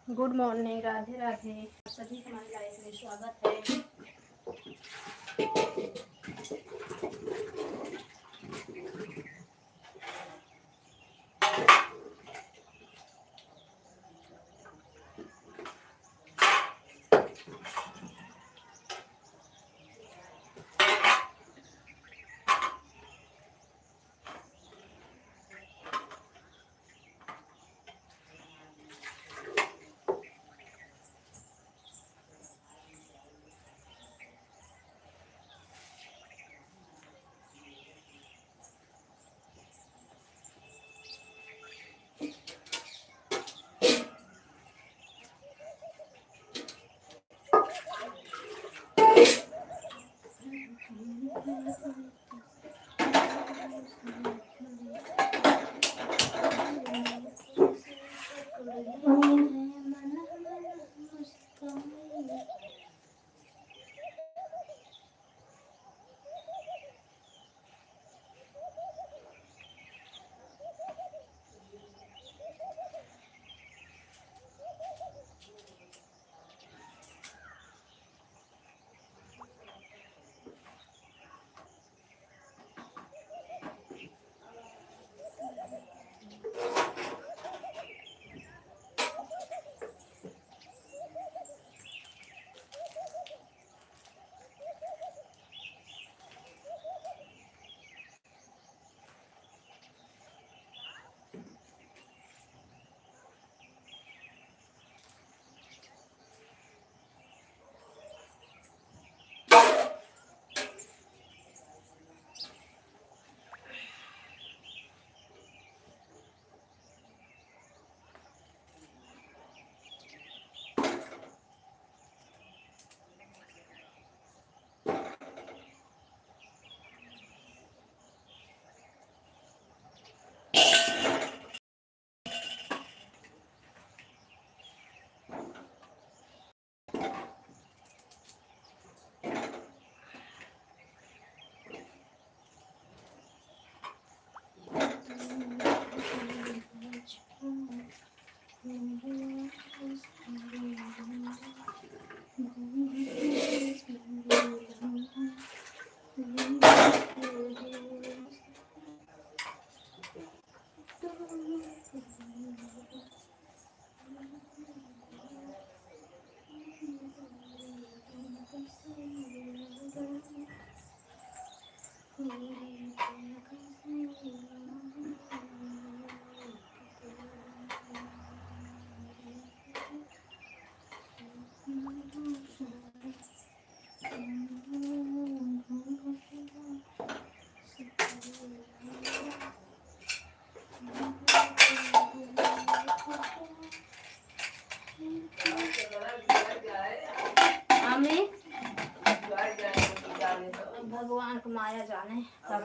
Good morning, Radhe Radhe. सभी हमारी life में स्वागत है। भगवान को माया जाने क्या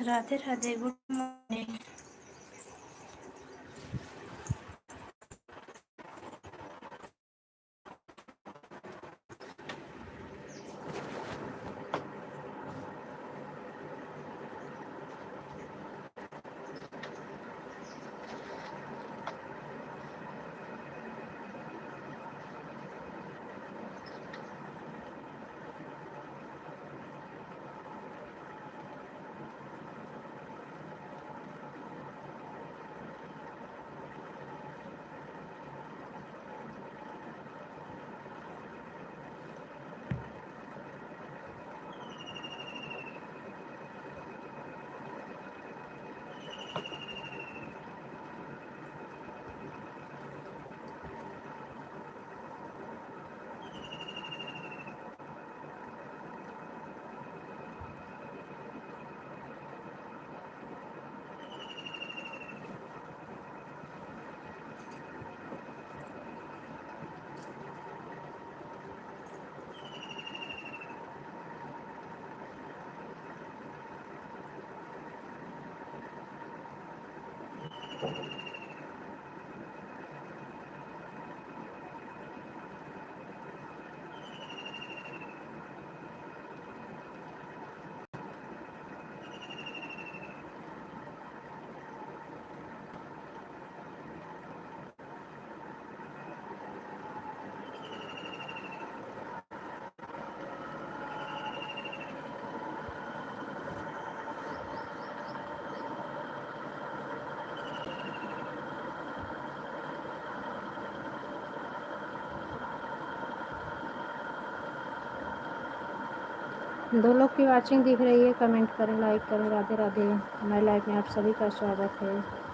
राधे राधे, गुड मॉर्निंग। दो लोग की वाचिंग दिख रही है, कमेंट करें, लाइक करें। राधे राधे, हमारे लाइफ में आप सभी का स्वागत है।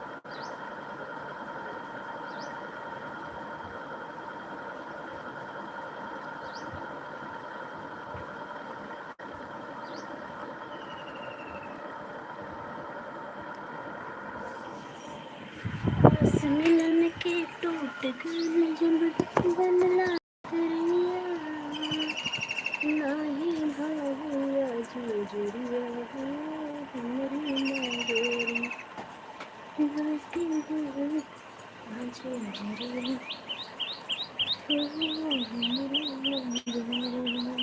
मिलन के टूट गए जब बनला करिया, नाही भाविया जी जुड़िया हो हमरी नगरी, लागे हो आज जरिया हो हमरी नगरी,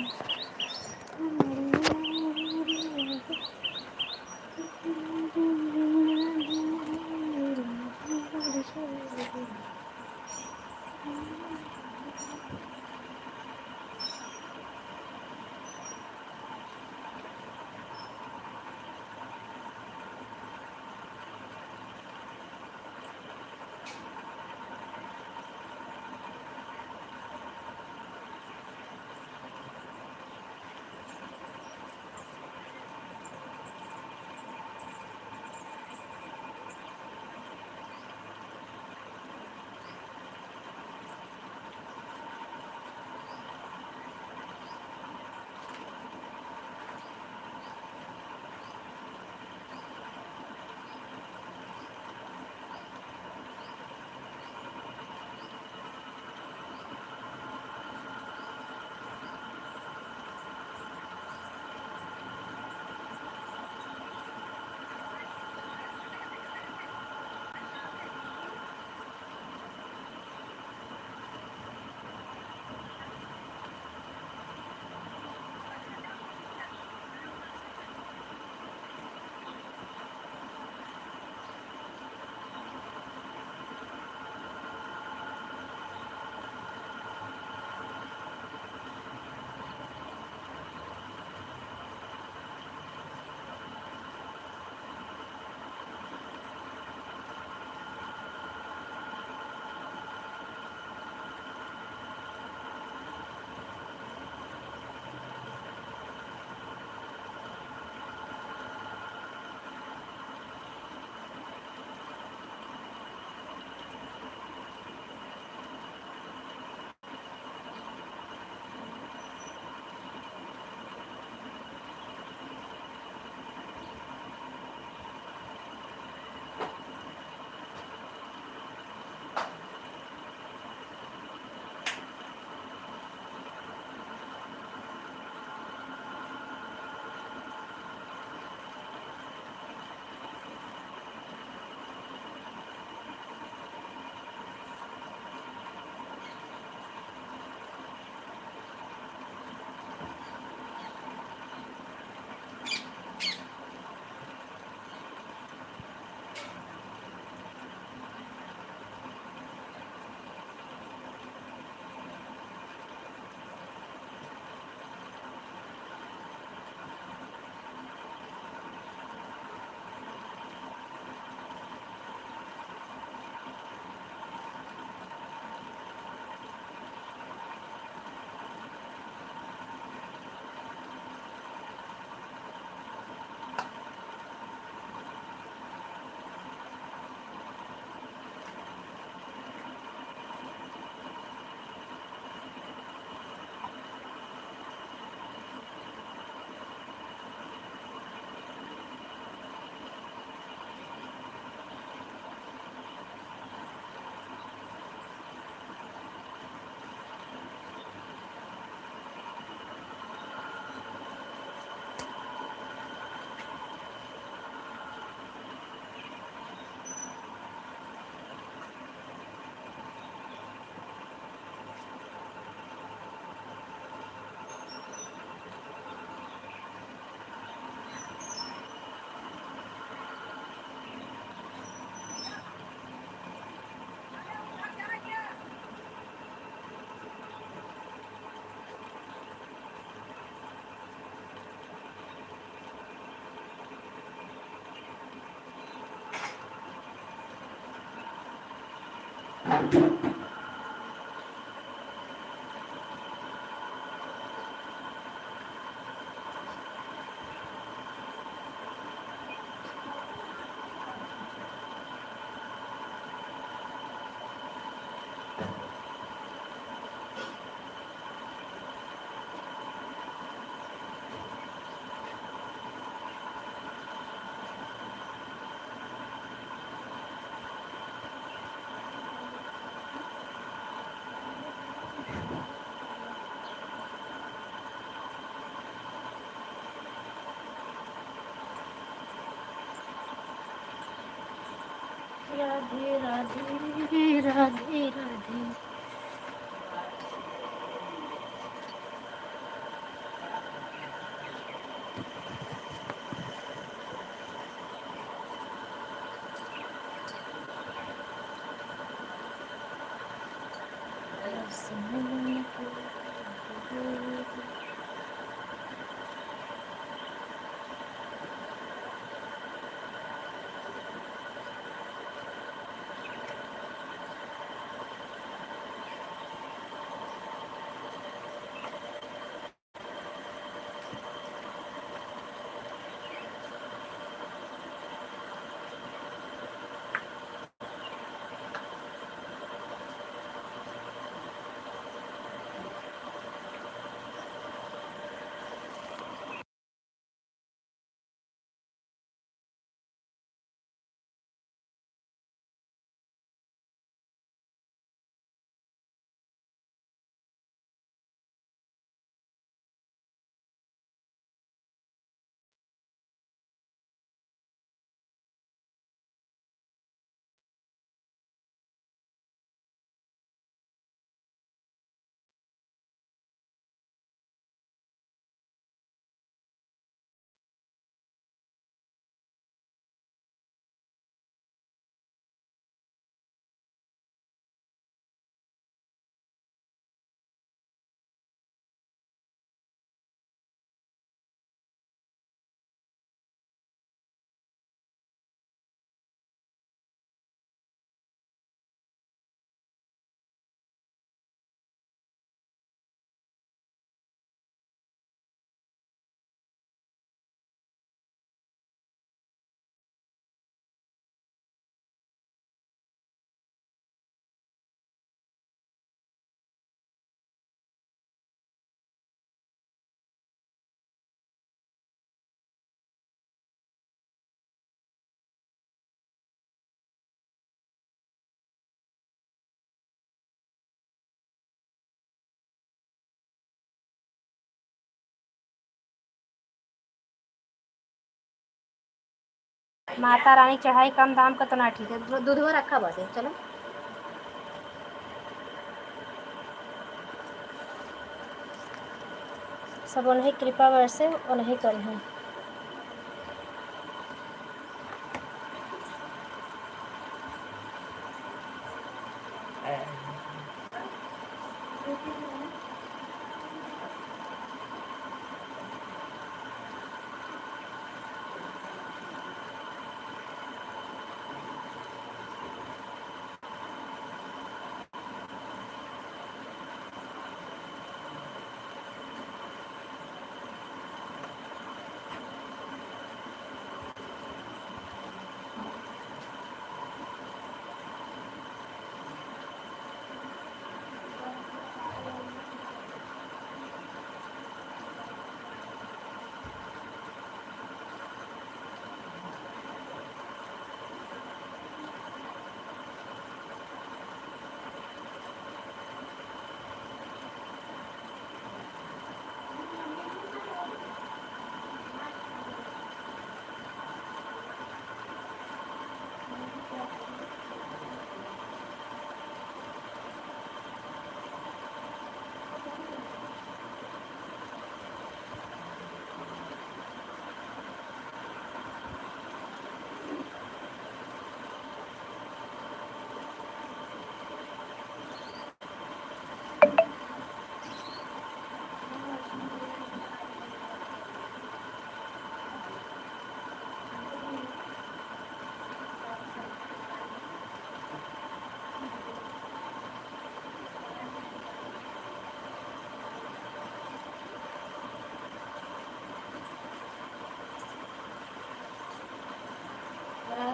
राधे राधे राधे राधे। माता रानी चढ़ाई कम दाम का तो ना ठीक है, दूधवा रखा बस चलो। सब उन्हीं कृपा वर्षे उन्हीं कर हैं।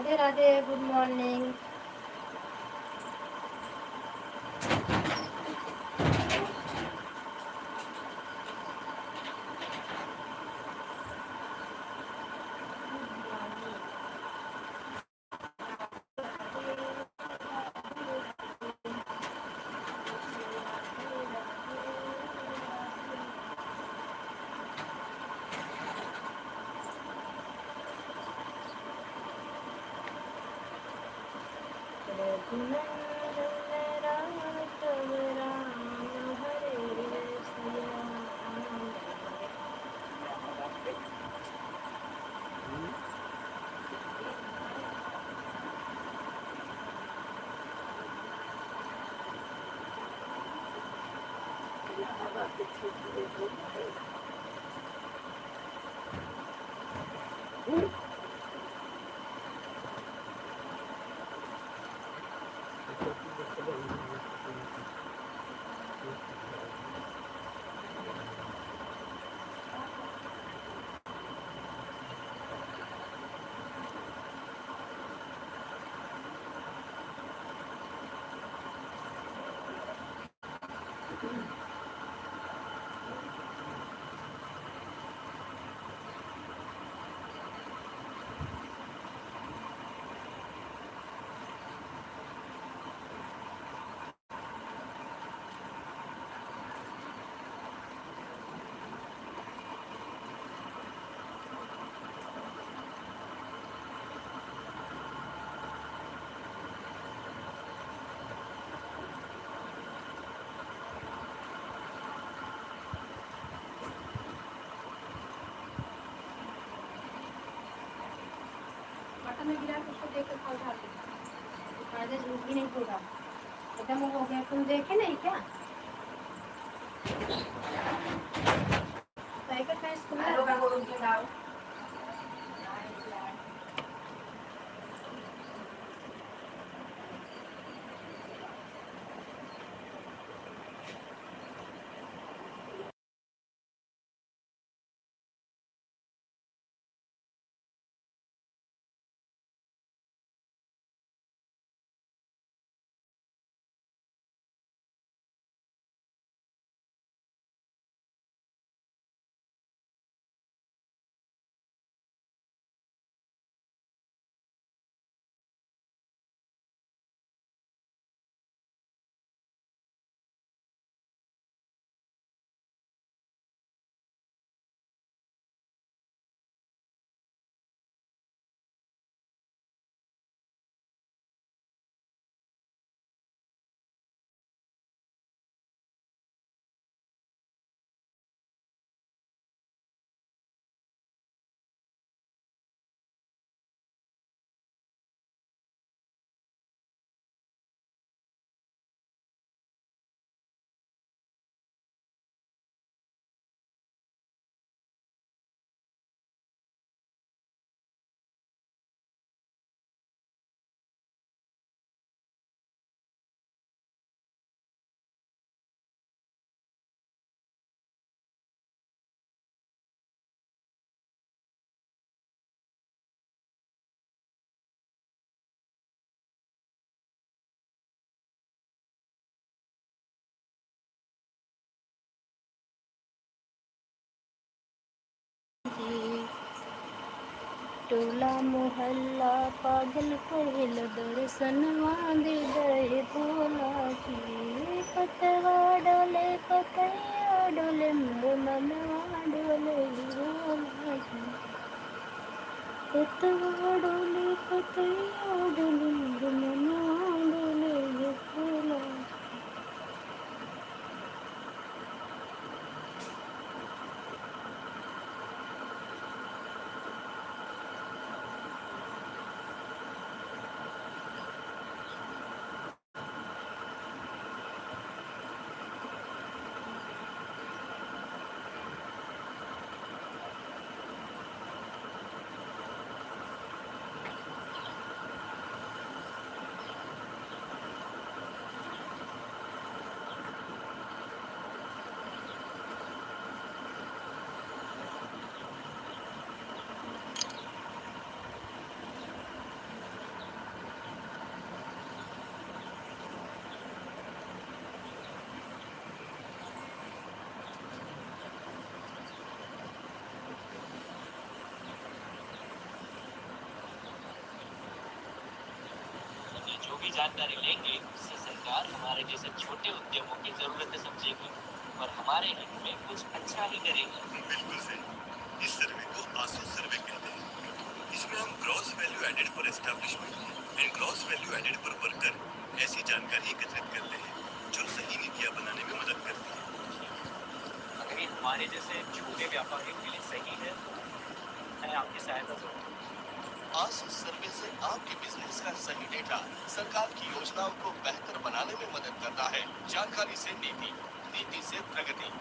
Radhe Radhe, good morning. में गिरा के उसको देख कर कॉल उठाते कागज भी नहीं होगा एकदम हो गया। तुम देखे नहीं क्या? पैकेट का स्कूल टोला मोहल्ला पागल कहल दर्शनवा दे दे भोला जी। पतवा डोले पतैया डोले मोर मनवा डोले भोला जी। पतवा डोले पतैया डोले मोर मनवा डोले भोला जी। जानकारी लेंगे उससे सरकार हमारे जैसे छोटे उद्यमों की जरूरतें समझेगी और हमारे हित में कुछ अच्छा ही करेगी। बिल्कुल सही। इस सर्वे को आसू सर्वे कहते हैं। इसमें हम gross value added per establishment and gross value added per worker ऐसी जानकारी एकत्रित करते हैं जो सही नीतियां बनाने में मदद करती है। अगर ये हमारे जैसे छोटे व्यापारियों के लिए सही है तो मैं आपकी सहायता करूँगा। आसू सर्वे से आपके बिजनेस का सही डेटा सरकार की योजनाओं को बेहतर बनाने में मदद करता है। जानकारी से नीति, नीति से प्रगति।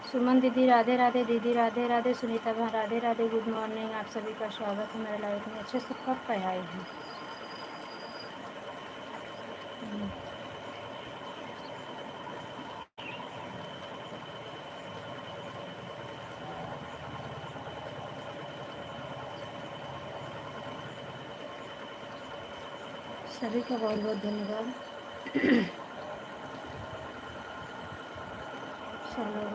सुमन दीदी राधे राधे, दीदी राधे राधे, सुनीता बहन राधे राधे, गुड मॉर्निंग। आप सभी का स्वागत है मेरे लाइफ में। अच्छे से कब पे आए हैं? सभी का बहुत बहुत धन्यवाद। चलो।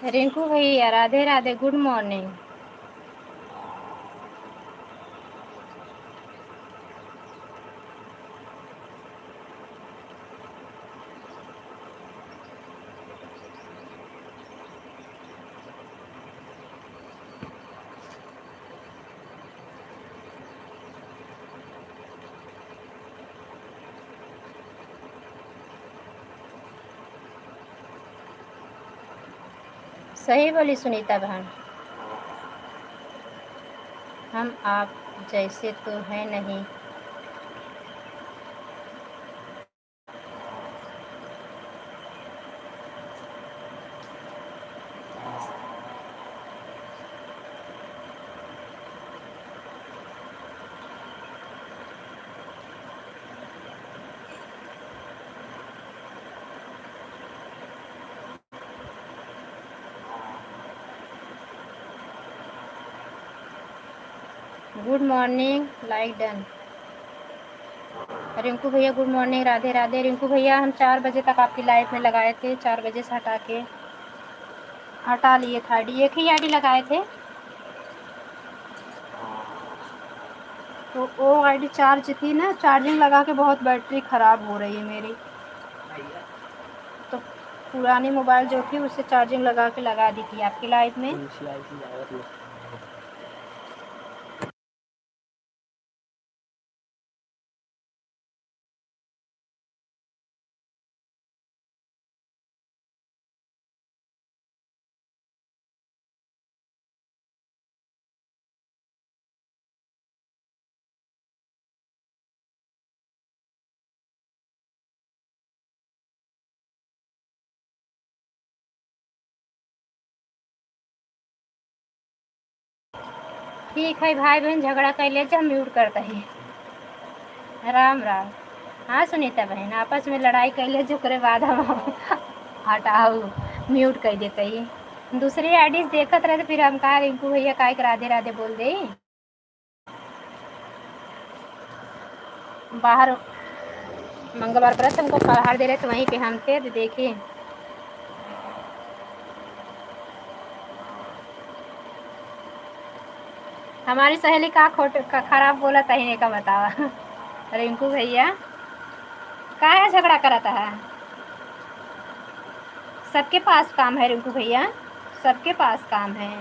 रिंकू भैया राधे राधे, गुड मॉर्निंग। सही बोली सुनीता बहन, हम आप जैसे तो हैं नहीं। Good morning, like done. Rinku भैया गुड मॉर्निंग, राधे राधे। रिंकू भैया हम 4 बजे तक आपकी लाइफ में लगाए थे, 4 बजे से हटा लिए था आईडी, एक ही आईडी लगाए थे, तो वो आईडी चार्ज थी ना, चार्जिंग लगा के बहुत बैटरी ख़राब हो रही है मेरी, तो पुरानी मोबाइल जो थी उससे चार्जिंग लगा के लगा दी थी आपकी लाइफ में। ठीक है भाई बहन, झगड़ा कर ले जा, म्यूट करता है। राम राम। हाँ सुनीता बहन, आपस में लड़ाई कर ले जो, करे बाद हम हटाओ, म्यूट कर देते ही। दूसरी आईडी देखत रहे, फिर हम कहा रिंकू भैया काय के राधे राधे बोल दे। बाहर मंगलवार पर हमको पहाड़ दे रहे तो वहीं पे हम थे, तो देखिए हमारी सहेली का खराब बोला तहीने का बतावा। रिंकू भैया का है झगड़ा कराता है, सबके पास काम है रिंकू भैया, सबके पास काम है।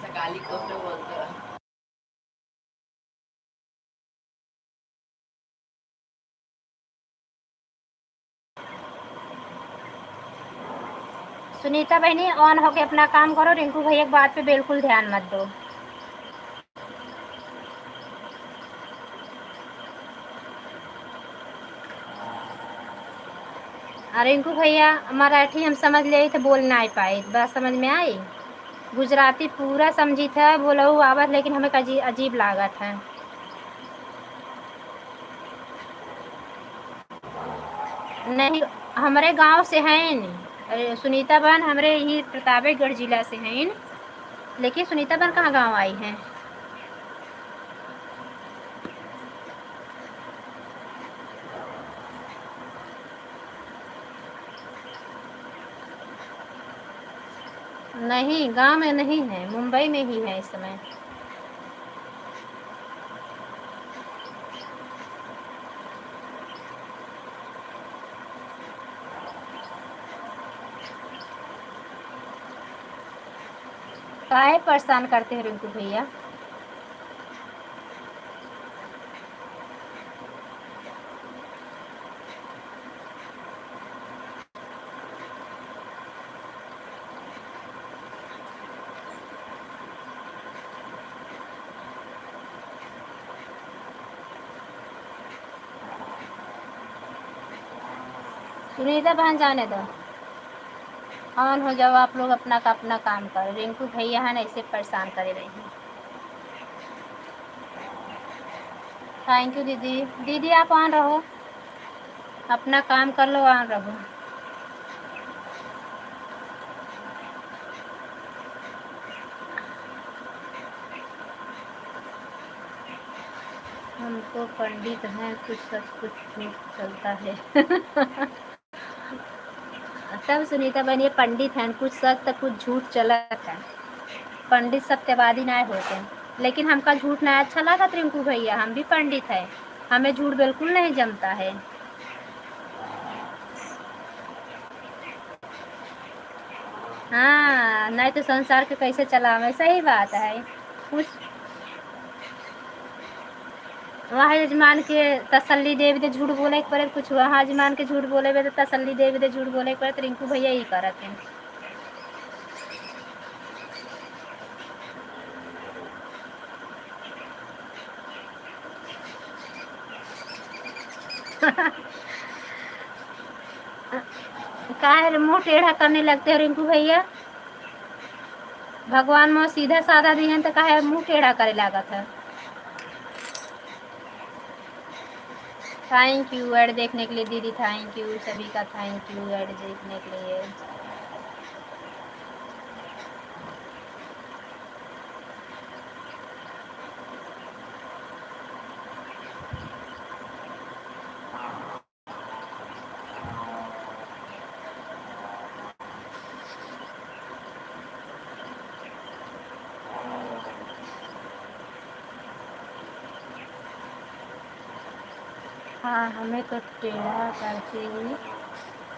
काली कब से बोलते हो? सुनीता बहनी ऑन होके अपना काम करो, रिंकू भैया की बात पे बिल्कुल ध्यान मत दो। रिंकू भैया मराठी हम समझ ले थे, बोल नहीं पाए, बात समझ में आई। गुजराती पूरा समझी था, बोला वो आवाज़, लेकिन हमें अजीब लगा था। नहीं, हमारे गांव से हैं सुनीता बहन, हमारे ही प्रतापगढ़ जिला से हैं, लेकिन सुनीता बहन कहाँ गांव आई हैं। नहीं, गांव में नहीं है, मुंबई में ही है इस समय। काहे परेशान करते हैं रिंकू भैया। सुनीता बहन जाने दो। ऑन हो जाओ आप लोग, अपना का अपना काम करो। रिंकू भैया है ना ऐसे परेशान करे रही हैं। थैंक यू दीदी। दीदी आप ऑन रहो, अपना काम कर लो, ऑन रहो। हमको पंडित हैं, कुछ सच कुछ झूठ चलता है। तब सुनीता बहन ये पंडित हैं, कुछ सच तो कुछ झूठ चलत है। पंडित सत्यवादी ना होते हैं, लेकिन हमका झूठ ना अच्छा लगा रिंकू भैया, हम भी पंडित है, हमें झूठ बिल्कुल नहीं जमता है। हाँ, नहीं तो संसार के कैसे चलावे, सही बात है। कुछ वहाँ यजमान के तसल्ली देवी दे झूठ बोले के पड़े, कुछ वहाँ यजमान के झूठ बोले तो तसल्ली देवी दे झूठ बोले के पड़े, तो रिंकू भैया ही करत हैं। काहे मुंह टेढ़ा करने लगते हो रिंकू भैया? भगवान मोह सीधा साधा दी हैं तो काहे मुंह टेढ़ा करे लागत है? थैंक यू ऐड देखने के लिए दीदी, थैंक यू सभी का, थैंक यू ऐड देखने के लिए। हाँ, हमें तो टेढ़ा करके ही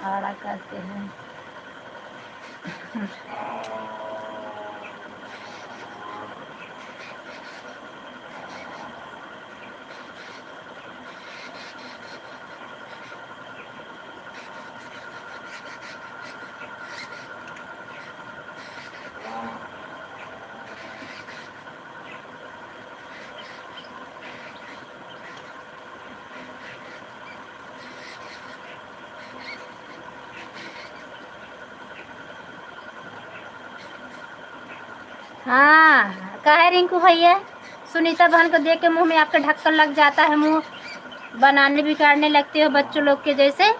आड़ा करते हैं। हाँ, काहे रिंकू भैया? सुनीता बहन को देख के मुंह में आपके ढक्कन लग जाता है, मुंह बनाने बिगाड़ने लगते हो बच्चों लोग के जैसे।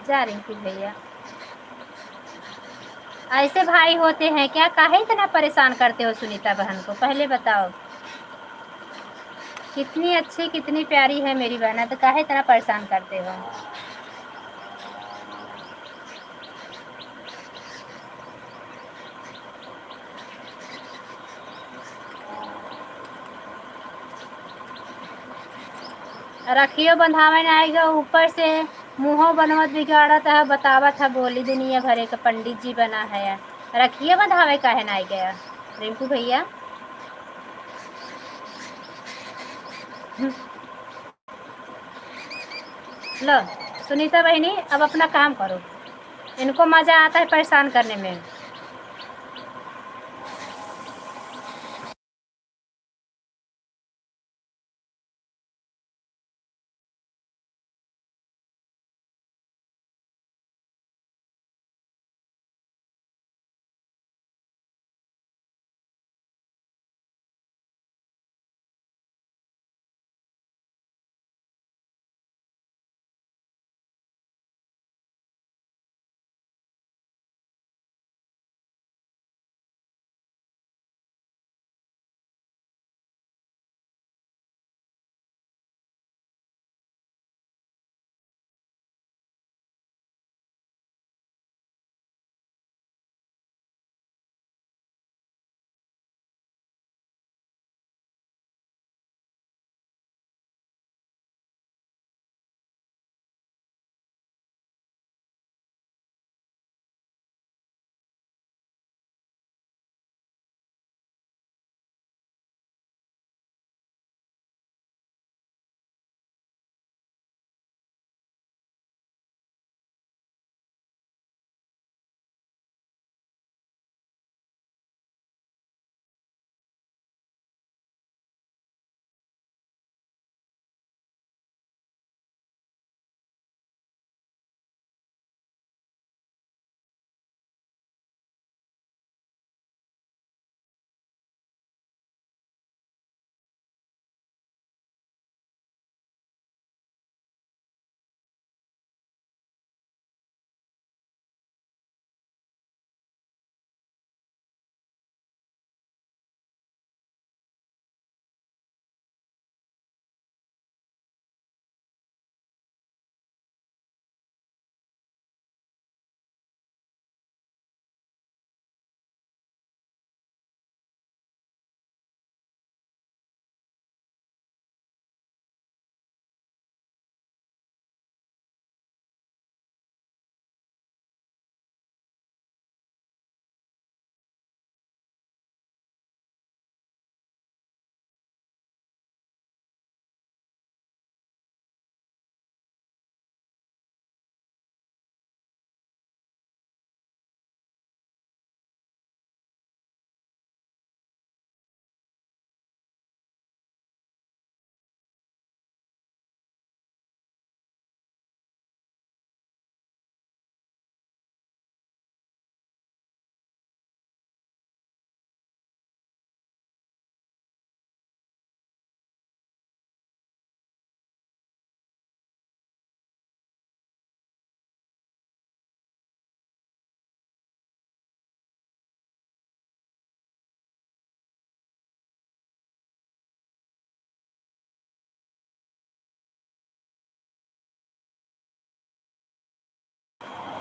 जा रिंकू भैया, ऐसे भाई होते हैं क्या? काहे इतना परेशान करते हो सुनीता बहन को, पहले बताओ। कितनी अच्छी कितनी प्यारी है मेरी बहना, तो काहे इतना परेशान करते हो? रखियो बंधावे न आएगा, ऊपर से मुँहो बनवत बिगाड़त है, बतावत है बोली दुनिया भरे का पंडित जी बना है। रखियो बंधावे काहे ना आई गया रिंकू भैया? लो सुनीता बहनी, अब अपना काम करो, इनको मज़ा आता है परेशान करने में।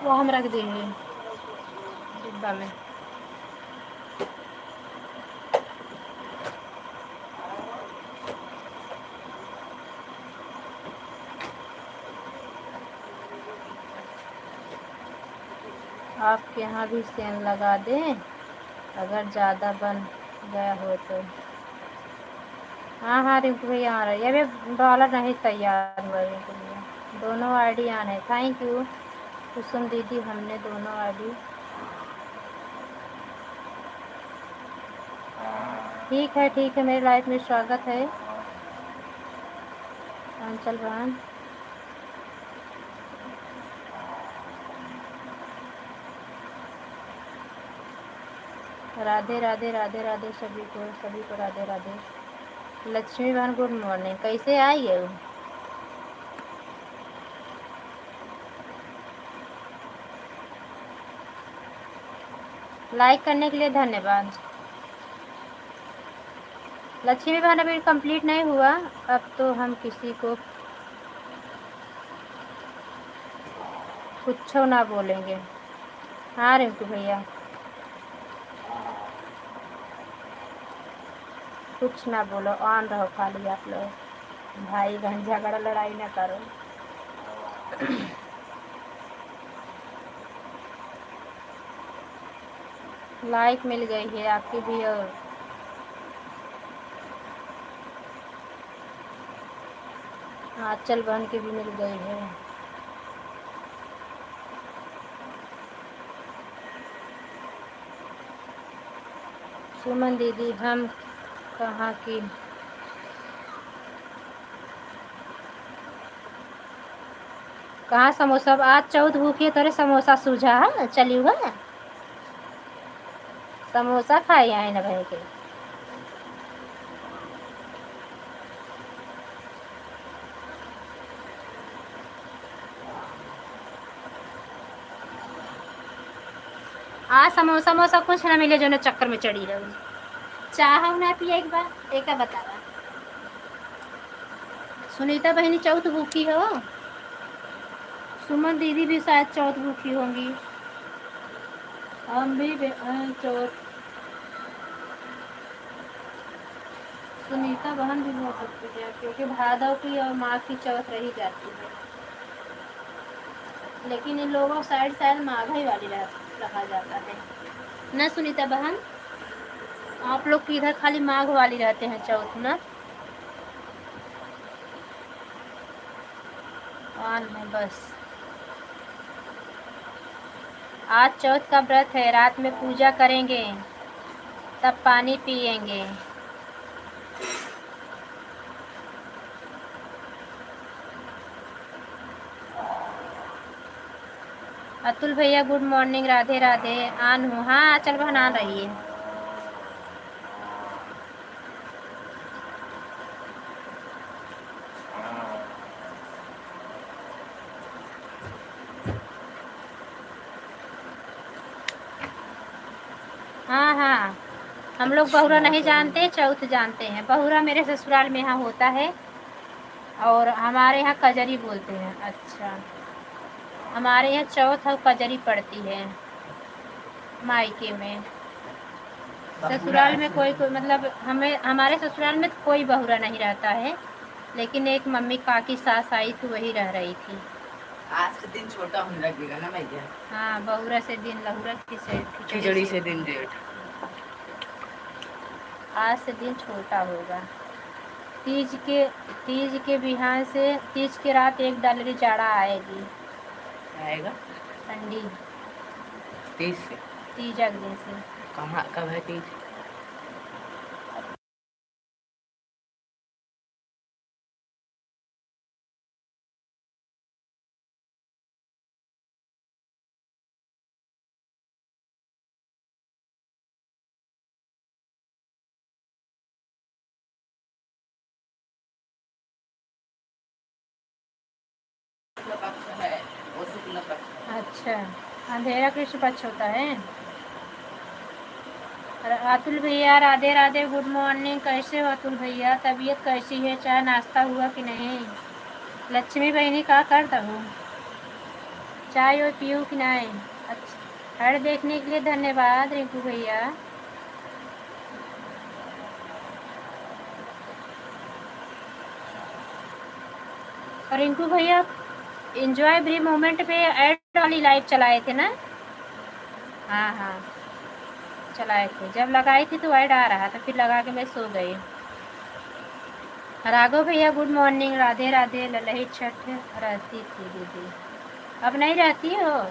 वो हम रख देंगे डिब्बा में। आपके यहाँ भी सेम लगा दें अगर ज़्यादा बन गया हो तो। हाँ हाँ रिंकू भैया आ रहा है। अभी डॉलर नहीं तैयार हुआ रिंकू भैया, दोनों आईडी आने। थैंक यू कुसुम दीदी, हमने दोनों आईडी। ठीक है, मेरे लाइफ में स्वागत है अंचल बहन। राधे राधे राधे राधे सभी को राधे राधे। लक्ष्मी बहन गुड मॉर्निंग, कैसे आई है? लाइक करने के लिए धन्यवाद। लक्ष्मी बहन अभी कंप्लीट नहीं हुआ, अब तो हम किसी को कुछ ना बोलेंगे। हाँ रिंकू भैया कुछ ना बोलो, ऑन रहो खाली आप लोग। भाई बहन झगड़ा लड़ाई ना करो। लाइक मिल गई है आपकी भी और आंचल बहन की भी मिल गई है। सुमन दीदी हम कहाँ की? कहाँ समोसा? आज चौथ भूखी तोरे समोसा सूझा है चली हुआ समोसा खाई आए न भाई के। आज समोसा कुछ ना मिले जो न चक्कर में चढ़ी रही। चाह ना पिए एक बार एक बता। सुनीता बहनी चौथ भूखी हो, सुमन दीदी भी शायद चौथ भूखी होंगी, हम भी चौथ। सुनीता बहन भी हो सकती है क्योंकि भादव की और माँ की चौथ रही जाती है, लेकिन इन लोगों साइड शायद माघई वाली रखा जाता है ना। सुनीता बहन आप लोग की इधर खाली माघ वाली रहते हैं चौथ ना। ऑन है बस। आज चौथ का व्रत है, रात में पूजा करेंगे तब पानी पिएंगे। अतुल भैया गुड मॉर्निंग, राधे राधे। आन हूँ, हाँ चल बहन आ रही है। हाँ हाँ हम लोग बहुरा नहीं जानते, चौथ जानते हैं। बहुरा मेरे ससुराल में यहाँ होता है और हमारे यहाँ कजरी बोलते हैं। अच्छा हमारे यहाँ चौथ और कजरी पड़ती है मायके में। ससुराल में कोई मतलब हमारे ससुराल में कोई बहुरा नहीं रहता है, लेकिन एक मम्मी काकी सास आई तो वही रह रही थी। आज से दिन छोटा होने लगेगा ना भैया। हाँ बहुरा से दिन लहुरा खिचड़ी से दिन जेठ। आज से दिन छोटा होगा। तीज के बिहान से तीज के रात एक डालरी जाड़ा आएगी। आएगा ठंडी 30 से। तीज अगले से। कहाँ कब है तीज? है वो शुक्ल पक्ष। अच्छा अंधेरा कृष्ण पक्ष होता है। अतुल भैया राधे राधे गुड मॉर्निंग, कैसे हो अतुल भैया? तबीयत कैसी है? चाय नाश्ता हुआ कि नहीं? लक्ष्मी बहनी का करता हूँ। चाय और पीऊँ कि नहीं? अच्छा, ऐड देखने के लिए धन्यवाद रिंकू भैया। और रिंकू भैया एंजॉय एवरी मोमेंट पे ऐड वाली लाइव चलाए थे ना? हाँ हाँ चलाए थे, जब लगाई थी तो ऐड आ रहा था, फिर लगा के मैं सो गई। राघव भैया गुड मॉर्निंग, राधे राधे। ललही छठ रहती थी दीदी, अब नहीं रहती हो?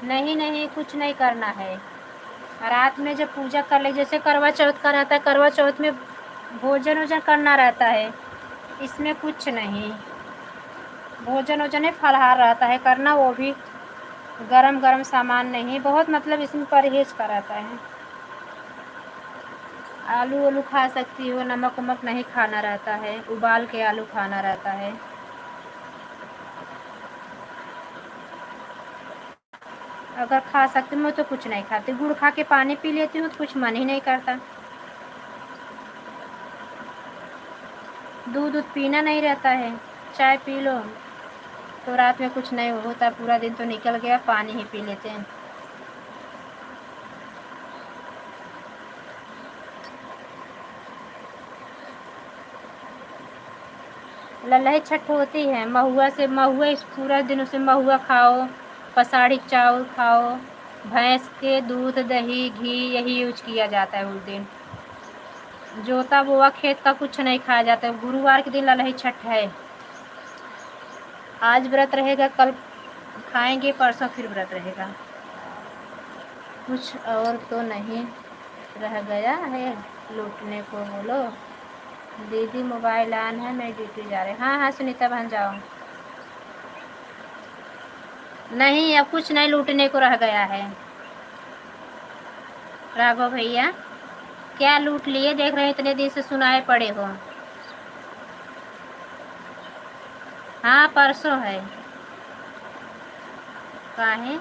नहीं नहीं कुछ नहीं करना है। रात में जब पूजा कर ले, जैसे करवा चौथ का रहता है, करवा चौथ में भोजन वोजन करना रहता है, इसमें कुछ नहीं। भोजन वोजन है, फलाहार रहता है करना, वो भी गरम गरम सामान नहीं, बहुत मतलब इसमें परहेज का रहता है। आलू वालू खा सकती हो, नमक वमक नहीं खाना रहता है, उबाल के आलू खाना रहता है। अगर खा सकती मैं तो कुछ नहीं खाती, गुड़ खा के पानी पी लेती हूँ तो कुछ मन ही नहीं करता। दूध पीना नहीं रहता है, चाय पी लो तो रात में कुछ नहीं होता, पूरा दिन तो निकल गया, पानी ही पी लेते हैं। ललही छठ होती है महुआ से, महुआ इस पूरा दिन उसे महुआ खाओ, पसाड़ी चावल खाओ, भैंस के दूध दही घी यही यूज किया जाता है उस दिन। जोता बोआ खेत का कुछ नहीं खाया जाता है। गुरुवार के दिन ललही छठ है। आज व्रत रहेगा, कल खाएंगे, परसों फिर व्रत रहेगा। कुछ और तो नहीं रह गया है लूटने को। बोलो दीदी मोबाइल ऑन है, मैं ड्यूटी जा रही। हाँ हाँ सुनीता बहन जाओ। नहीं अब कुछ नहीं लूटने को रह गया है। राघव भैया क्या लूट लिए? देख रहे हैं इतने दिन से सुनाए पड़े हो। हाँ परसों है। काहे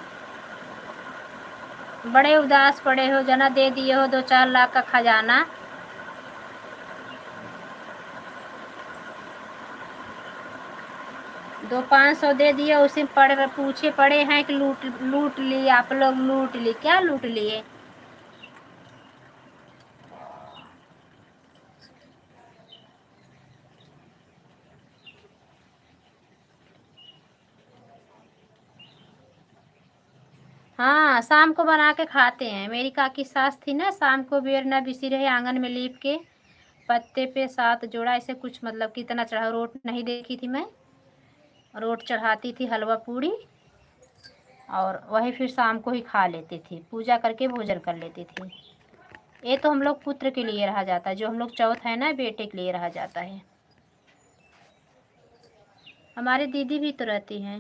बड़े उदास पड़े हो? जना दे दिए हो 2-4 लाख का खजाना। दो 500 दे दिए, उसी पड़े पूछे पड़े हैं कि लूट लिए आप लोग, लूट लिए। क्या लूट लिए? हाँ शाम को बना के खाते हैं। मेरी काकी सास थी ना, शाम को बेरना बिसी रहे आंगन में लीप के पत्ते पे 7 जोड़ा ऐसे कुछ, मतलब कितना चढ़ा, रोट नहीं देखी थी मैं, रोट चढ़ाती थी हलवा पूड़ी, और वही फिर शाम को ही खा लेती थी, पूजा करके भोजन कर लेती थी। ये तो हम लोग पुत्र के लिए रहा जाता है, जो हम लोग चौथ है ना, बेटे के लिए रहा जाता है। हमारी दीदी भी तो रहती हैं।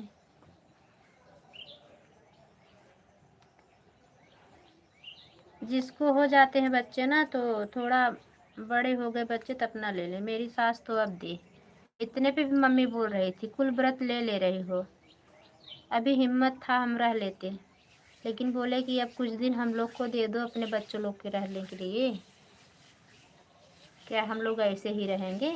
जिसको हो जाते हैं बच्चे ना, तो थोड़ा बड़े हो गए बच्चे तब ना ले ले। मेरी सास तो अब दी, इतने पे भी मम्मी बोल रही थी कुल व्रत ले रही हो। अभी हिम्मत था हम रह लेते, लेकिन बोले कि अब कुछ दिन हम लोग को दे दो अपने बच्चों लोग के रहने के लिए, क्या हम लोग ऐसे ही रहेंगे?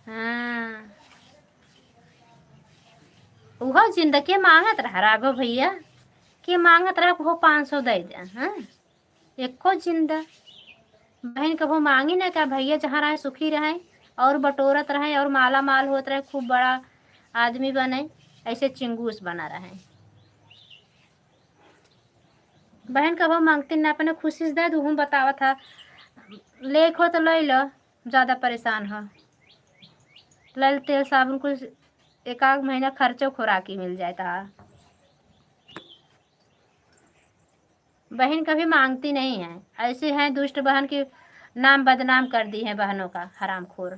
हाँ वह जिंदगी मांगत रहा राघव भैया, के मांगत रहा वो 500 दे दे। हाँ एको जिंदा बहन कभो मांगी ना, क्या भैया जहाँ रहे सुखी रहे और बटोरत रहे और माला माल होत रहे, खूब बड़ा आदमी बने, ऐसे चिंगूस बना रहे। बहन कभो मांगती ना, अपने खुशी से दे दूँ, बतावा था लेखो तो ले लो, ज़्यादा परेशान हो लल तेल साबुन कुछ 1-8 महीना खर्चो खुराकी मिल जाए था। बहन कभी मांगती नहीं है, ऐसे हैं दुष्ट बहन की नाम बदनाम कर दी है बहनों का, हरामखोर।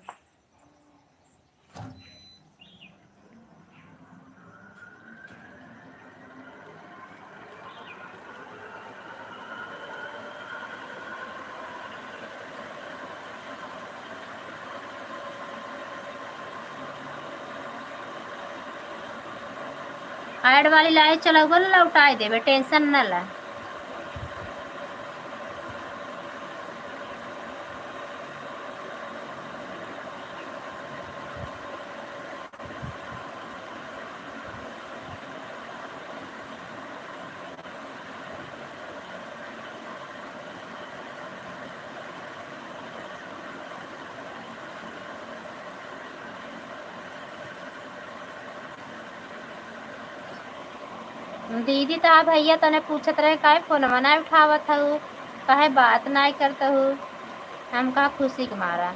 ऐड वाली लाइट चलाऊगा ना लौटाए देवे, टेंशन न ला। दीदी तो भैया तने पूछत रहे काहे फोनवा ना उठावत हूँ, काहे बात ना करत हूँ। हम कहा खुशी के मारा,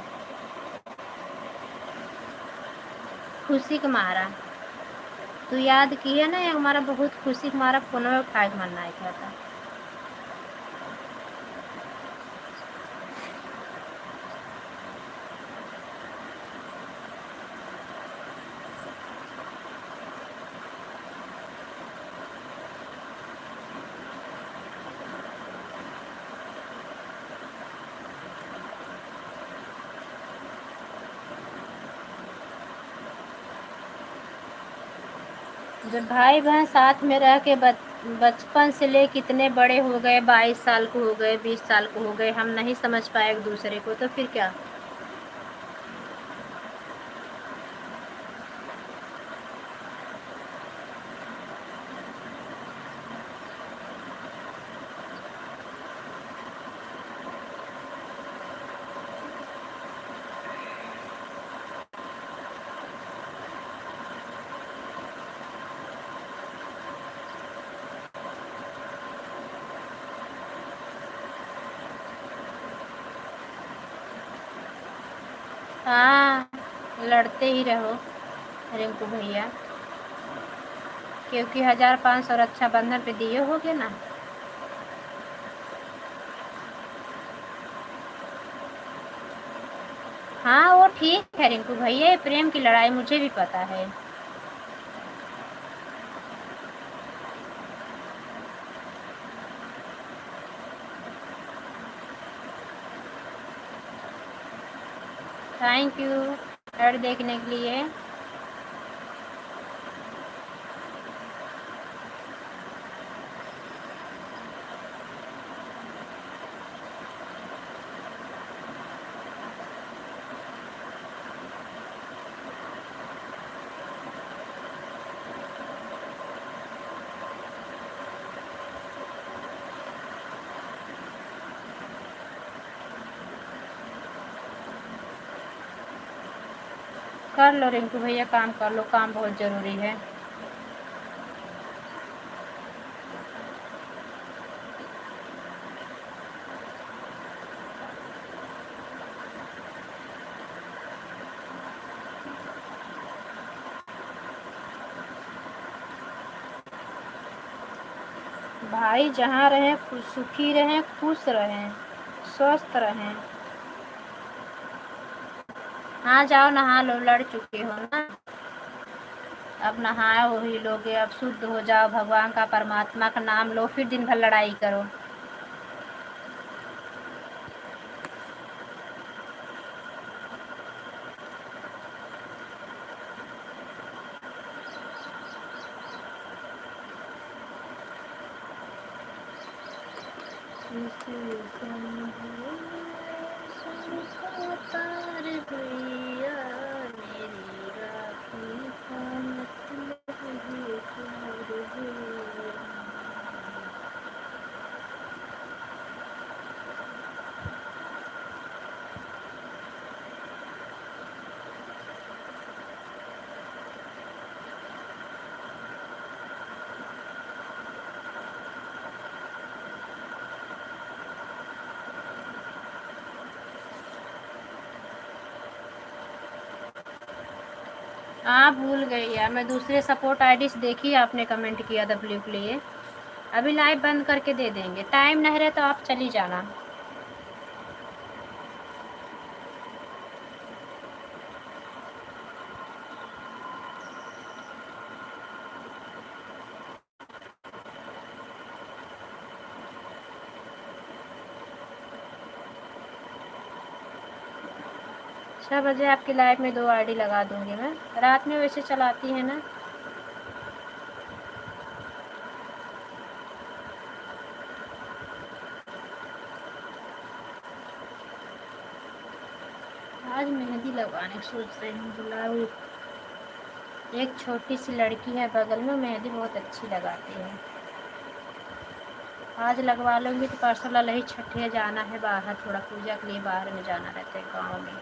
खुशी के मारा। तू याद किए ना, हमारा बहुत खुशी के मारा फोनवा उठाए के मन नहीं करता। जब भाई बहन साथ में रह के बचपन से ले कितने बड़े हो गए, 22 साल को हो गए, 20 साल को हो गए, हम नहीं समझ पाए एक दूसरे को, तो फिर क्या। हाँ, लड़ते ही रहो रिंकू भैया, क्योंकि 1500 रक्षाबंधन पे दिए होगे ना। हाँ वो ठीक है रिंकू भैया, ये प्रेम की लड़ाई मुझे भी पता है। थैंक यू ऐड देखने के लिए। कर लो रिंकू भैया, काम कर लो, काम बहुत ज़रूरी है। भाई जहाँ रहें सुखी रहें, खुश रहें, स्वस्थ रहें। हाँ जाओ नहा लो, लड़ चुके हो ना, अब नहाए हो ही लोगे, अब शुद्ध हो जाओ, भगवान का परमात्मा का नाम लो, फिर दिन भर लड़ाई करो। हाँ भूल गई यार, मैं दूसरे सपोर्ट आईडी से देखी, आपने कमेंट किया W के लिए। अभी लाइव बंद करके दे देंगे, टाइम नहीं रहे तो आप चली जाना। छः बजे आपकी लाइव में 2 आईडी लगा दूंगी मैं, रात में वैसे चलाती है ना। आज मेहंदी लगवाने की सोच रही हूँ। बुलाओ, एक छोटी सी लड़की है बगल में, मेहंदी बहुत अच्छी लगाती है। आज लगवा लूँगी तो परसों ललही छठे जाना है बाहर, थोड़ा पूजा के लिए बाहर में जाना रहता है गाँव में।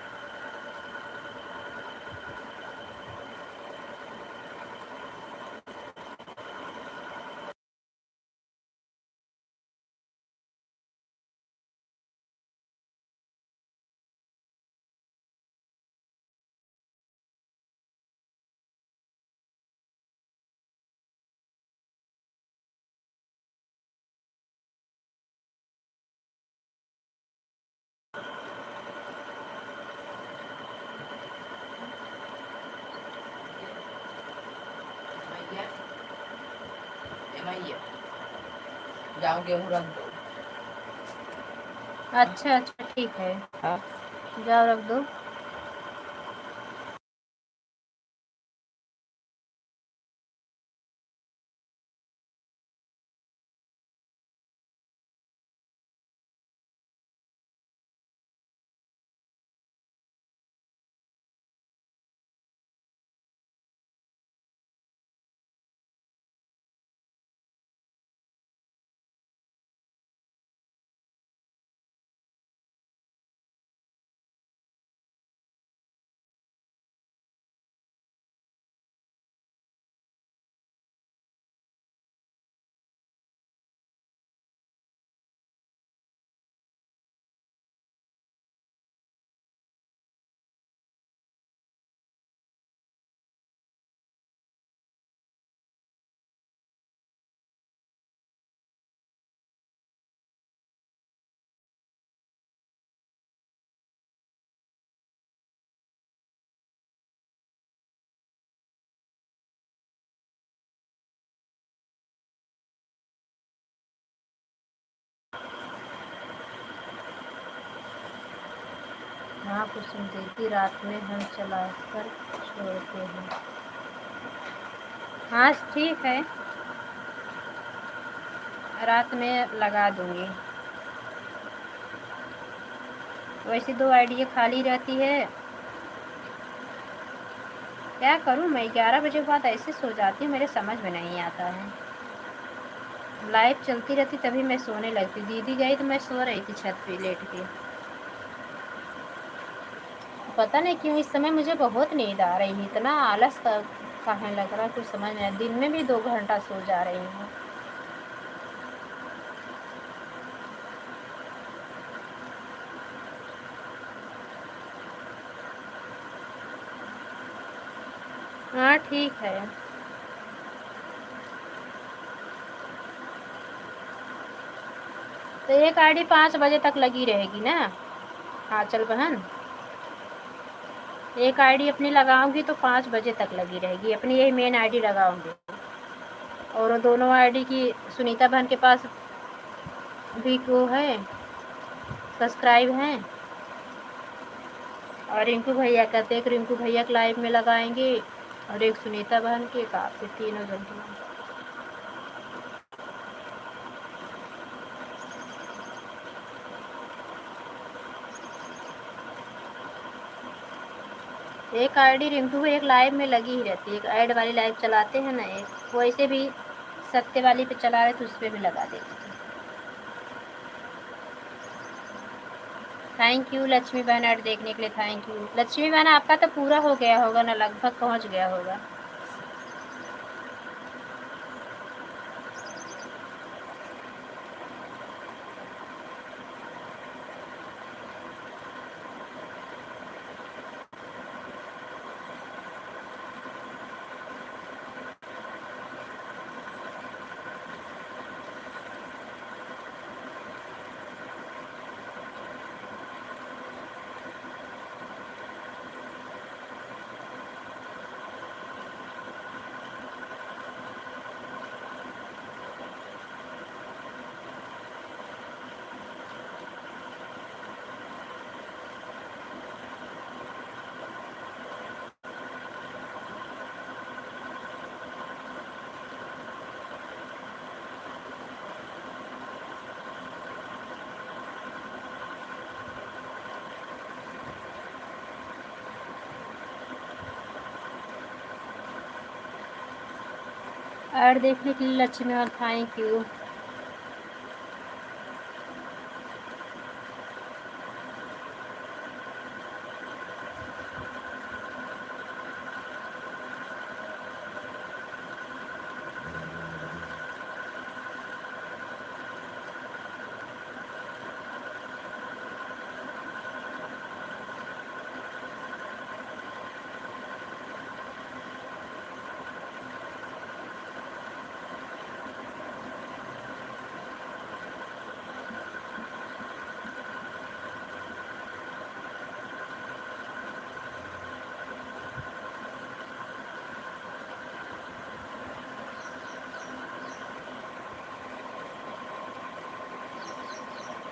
मैया, ए मैया, जाओ गेहूँ रख दो। अच्छा अच्छा ठीक है, हाँ जाओ रख दो। हाँ कुसुम दीदी, रात में हम चला कर छोड़ते हैं। हाँ ठीक है, रात में लगा दूँगी। वैसे 2 आईडी खाली रहती है। क्या करूँ मैं, 11 बजे के बाद ऐसे सो जाती हूँ, मेरे समझ में नहीं आता है। लाइट चलती रहती तभी मैं सोने लगती। दीदी गई तो मैं सो रही थी छत पे लेट के। पता नहीं क्यों इस समय मुझे बहुत नींद आ रही है, इतना आलस काहे लग रहा है कुछ समझ नहीं। दिन में भी 2 घंटा सो जा रही हूँ। हाँ ठीक है। तो एक आईडी 5 बजे तक लगी रहेगी ना। हाँ चल बहन, एक आईडी अपनी लगाऊंगी तो 5 बजे तक लगी रहेगी। अपनी यही मेन आईडी लगाऊंगी, और दोनों आईडी की सुनीता बहन के पास भी वो है, सब्सक्राइब हैं। और रिंकू भैया कहते एक रिंकू भैया के लाइव में लगाएंगे और एक सुनीता बहन के का, फिर तीनों जन के। एक आईडी रिंकू एक लाइव में लगी ही रहती है। एक ऐड वाली लाइव चलाते हैं ना, एक वैसे भी सत्य वाली पे चला रहे तो उस पर भी लगा देते। थैंक यू लक्ष्मी बहन, ऐड देखने के लिए थैंक यू। लक्ष्मी बहन आपका तो पूरा हो गया होगा ना, लगभग पहुंच गया होगा। ऐड देखने के लिए लक्ष्मी, थैंक यू।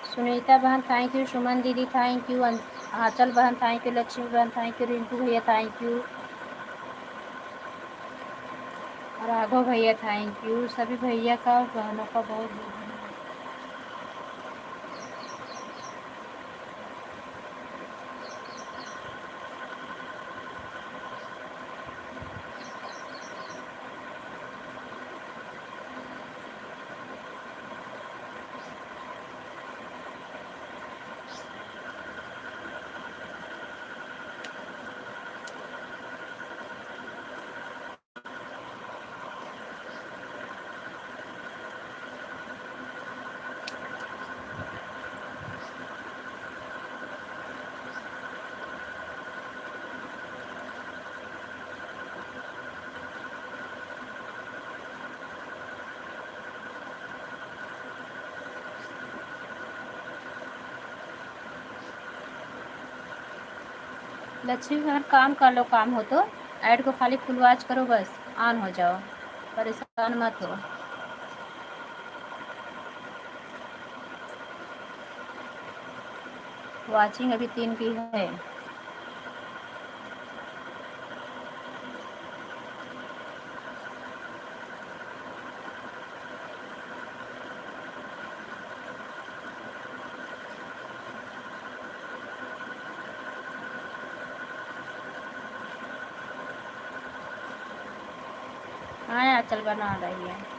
सुनीता बहन थैंक यू, सुमन दीदी थैंक यू, आंचल बहन थैंक यू, लक्ष्मी बहन थैंक यू, रिंकू भैया थैंक यू, राघव भैया थैंक यू। सभी भैया का और बहनों का बहुत बहुत धन्यवाद। लक्ष्मी बहन काम कर लो, काम हो तो ऐड को खाली फुल वॉच करो, बस ऑन हो जाओ, परेशान मत हो। वाचिंग अभी 3 की है। हाँ चल बना रही है।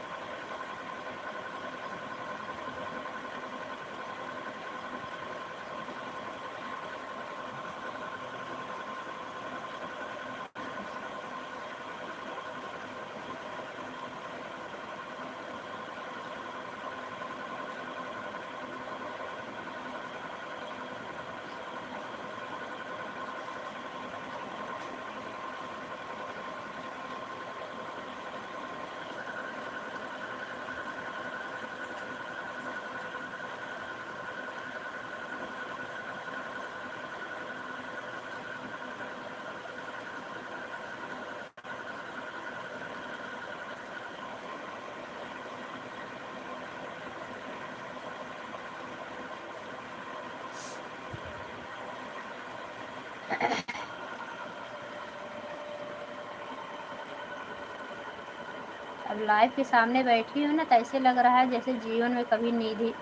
अब लाइव के सामने बैठी हूँ ना, तो ऐसे लग रहा है जैसे जीवन में कभी नींद ही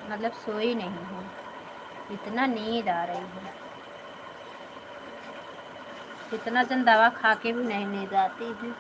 मतलब सोई नहीं हूँ, इतना नींद आ रही है। कितना जन दवा खा के भी नहीं नींद आती है।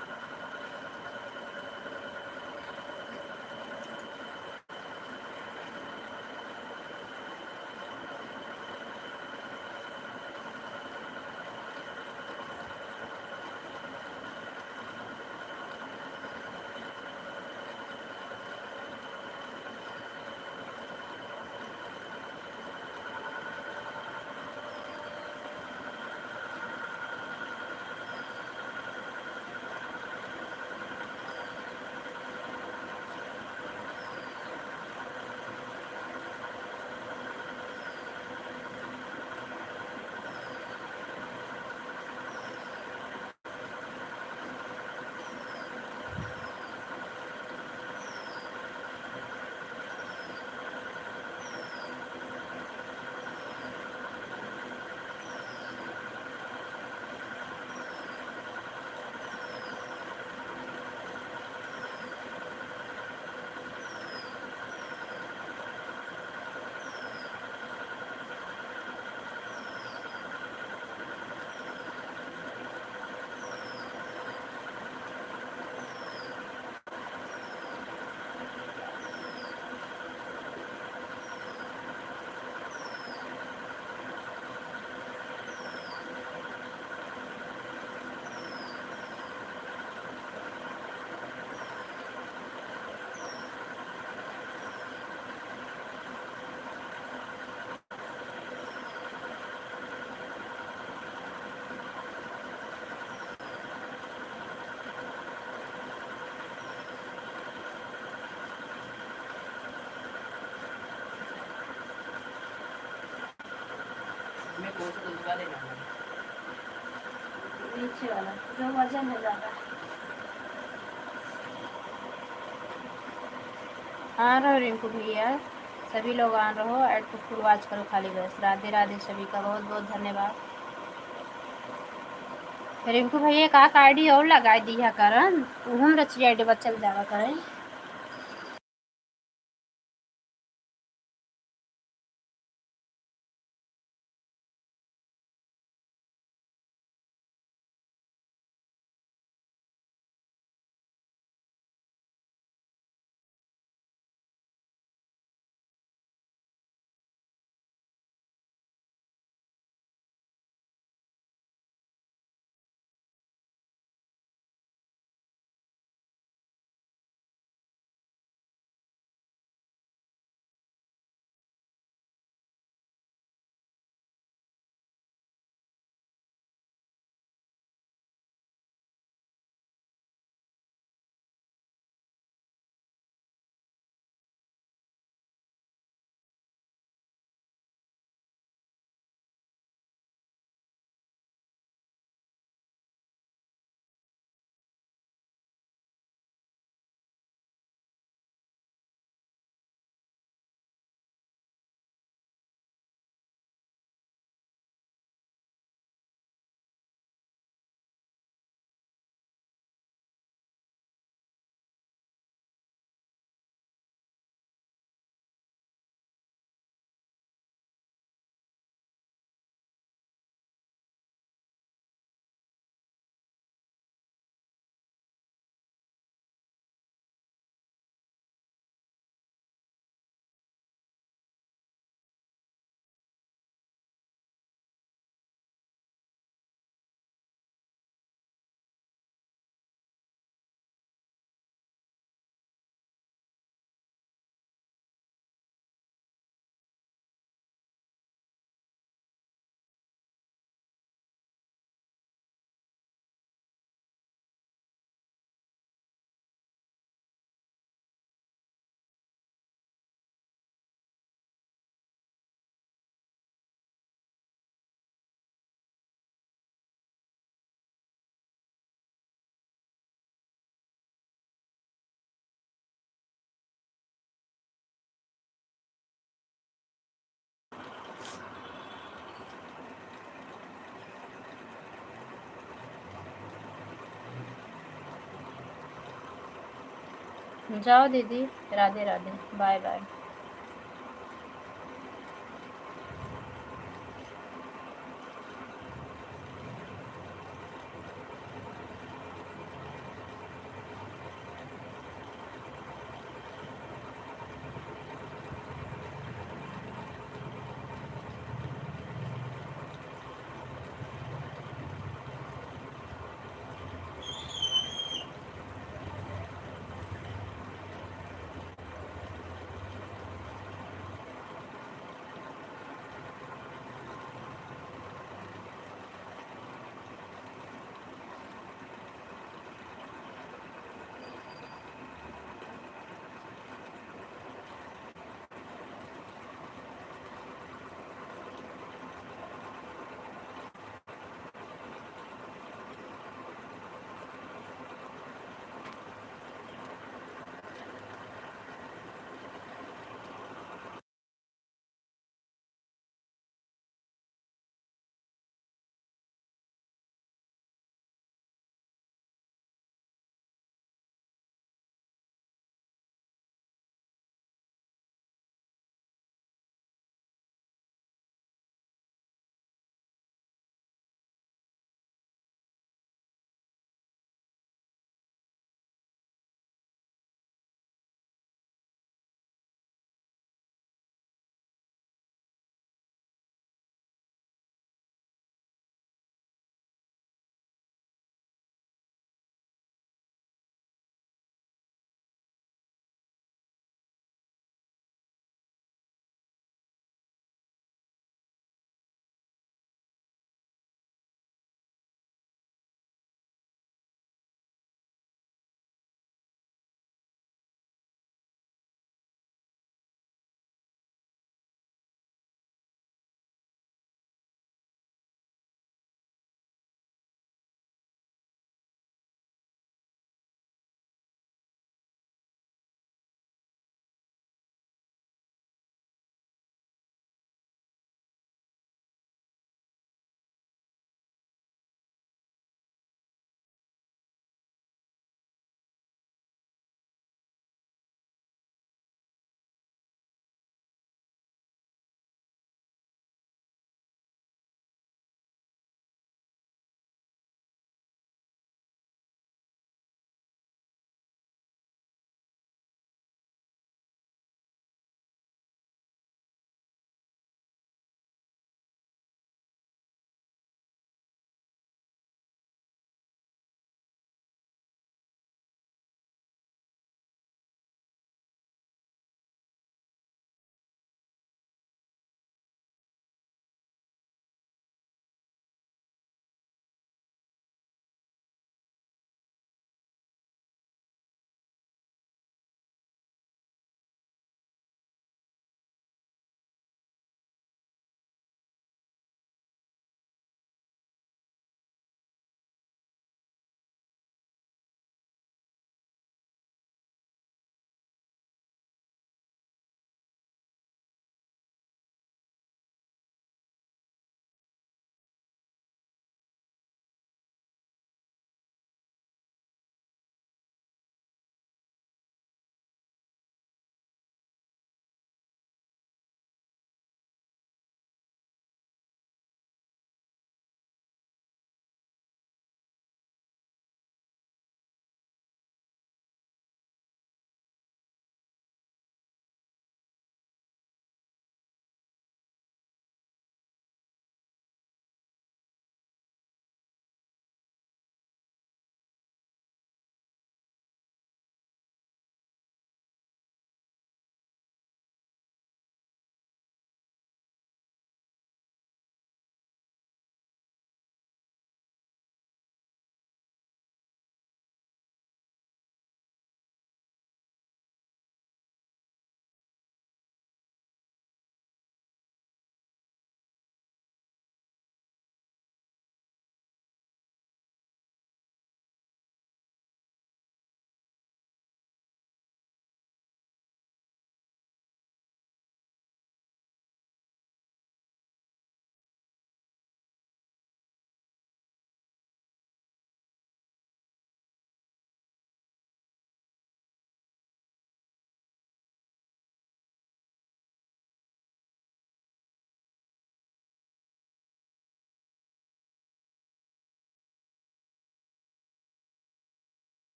मैं कौन सा दूसरा लेना है? नीचे वाला जो वजन है ज़्यादा। आ रहो रिंकू भैया, सभी लोग आ रहो, ऐड को फुल वॉच करो खाली बस। राधे राधे सभी का बहुत बहुत धन्यवाद। रिंकू भैया एक आईडी और लगा दिया करन, हम रची आईडी बचल जावा करें। जाओ दीदी, राधे राधे, बाय बाय।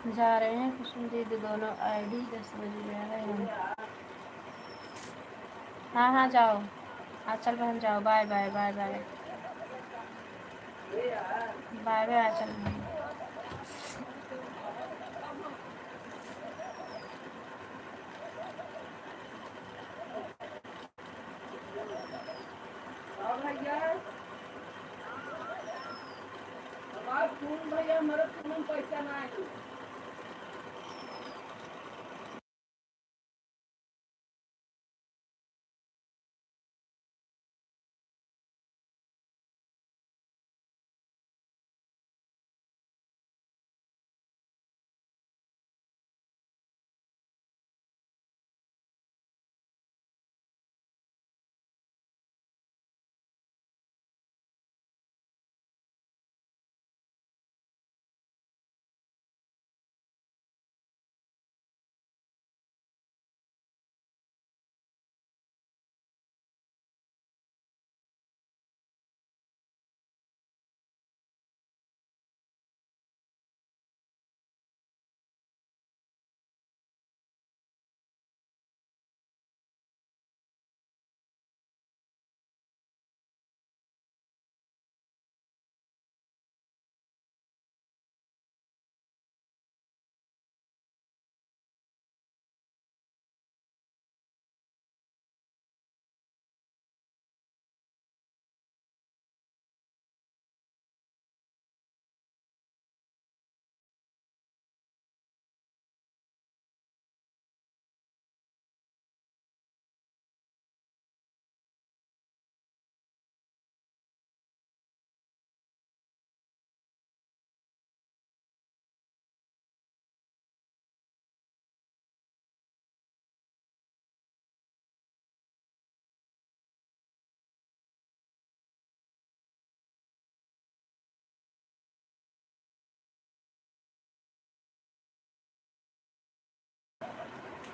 जा रहे हैं कुसुम दीदी दोनों आईडी 10 बजे जा रहे हैं। हाँ हाँ जाओ, आंचल बहन जाओ, bye bye bye bye bye bye Anchal बहन।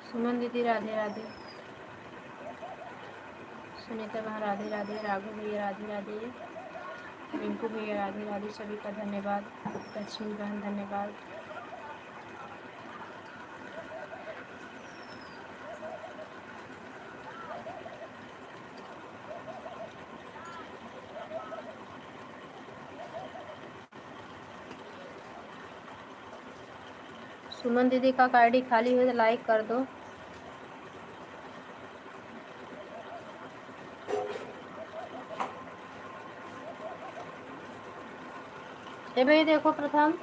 सुमन दीदी राधे राधे, सुनीता बहन राधे राधे, राघव भैया राधे राधे, रिंकू भैया राधे राधे, सभी का धन्यवाद। लक्ष्मी बहन धन्यवाद। सुमन दीदी का आईडी खाली हो तो लाइक कर दो। ए भाई देखो प्रथम,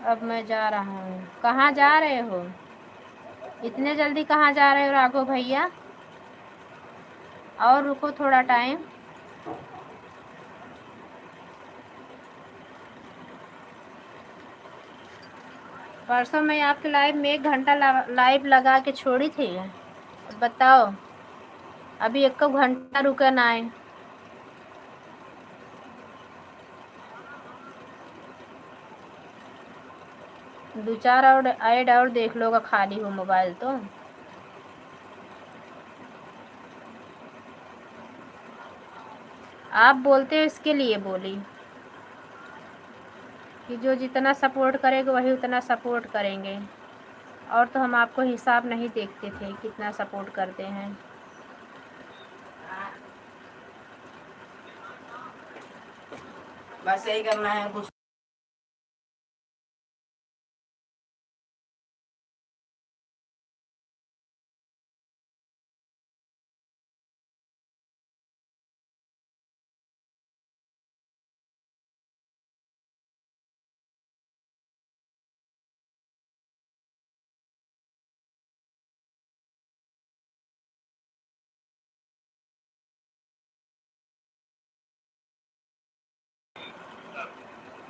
अब मैं जा रहा हूँ। कहाँ जा रहे हो? इतने जल्दी कहाँ जा रहे हो राघव भैया? और रुको थोड़ा टाइम। परसों मैं आपके लाइव में 1 घंटा लाइव लगा के छोड़ी थी। बताओ, अभी 1 घंटा रुका ना है। दो चार और ऐड और देख लो, खाली हो मोबाइल तो। आप बोलते हो इसके लिए बोली कि जो जितना सपोर्ट करेगा वही उतना सपोर्ट करेंगे, और तो हम आपको हिसाब नहीं देखते थे कितना सपोर्ट करते हैं। बस यही करना है कुछ।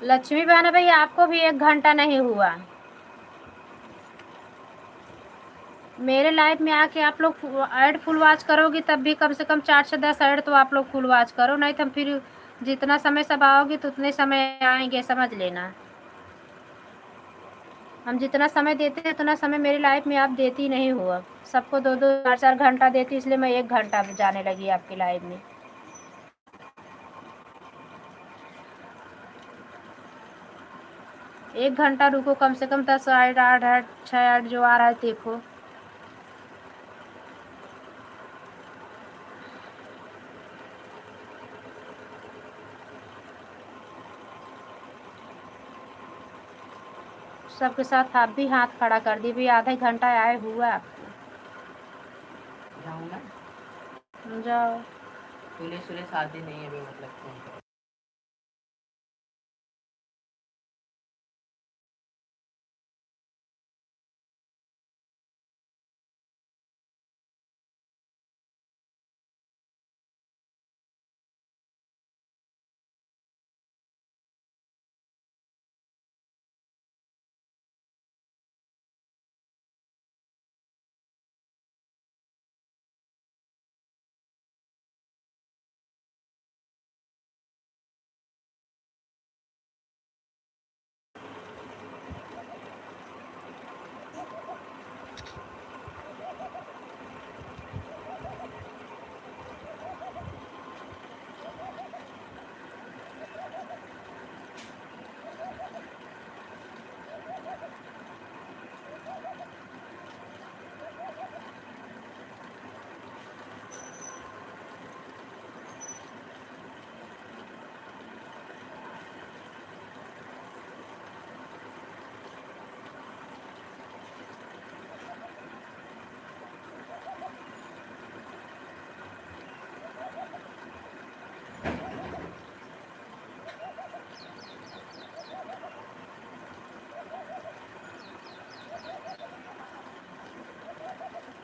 लक्ष्मी बहन भाई आपको भी 1 घंटा नहीं हुआ। मेरे लाइव में आके आप लोग ऐड फुल वॉच करोगी तब भी कम से कम 4 से 10 ऐड तो आप लोग फुल वॉच करो, नहीं तो हम फिर जितना समय सब आओगी तो उतने समय आएंगे, समझ लेना। हम जितना समय देते हैं उतना समय मेरे लाइफ में आप देती नहीं हो। अब सबको 2-2 4-4 घंटा देती, इसलिए मैं 1 घंटा जाने लगी आपकी लाइव में। एक घंटा रुको, कम से कम 10 ऐड 8 ऐड 6 ऐड जो आ रहा है देखो। सबके साथ आप भी हाथ खड़ा कर दी भी, आधे घंटा आए हुआ आपको। जाऊँ ना जाओ। पुलिस वुलिस आती नहीं है मतलब फोन पर।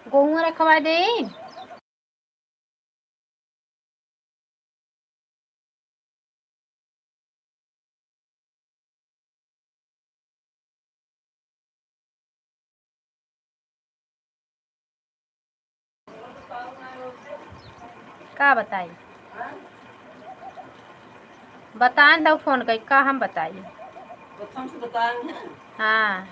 गहुआ रखवा दे। का बताई, बताएं दो फोन कर का हम बताइए। प्रथम से बताए हैं। हाँ।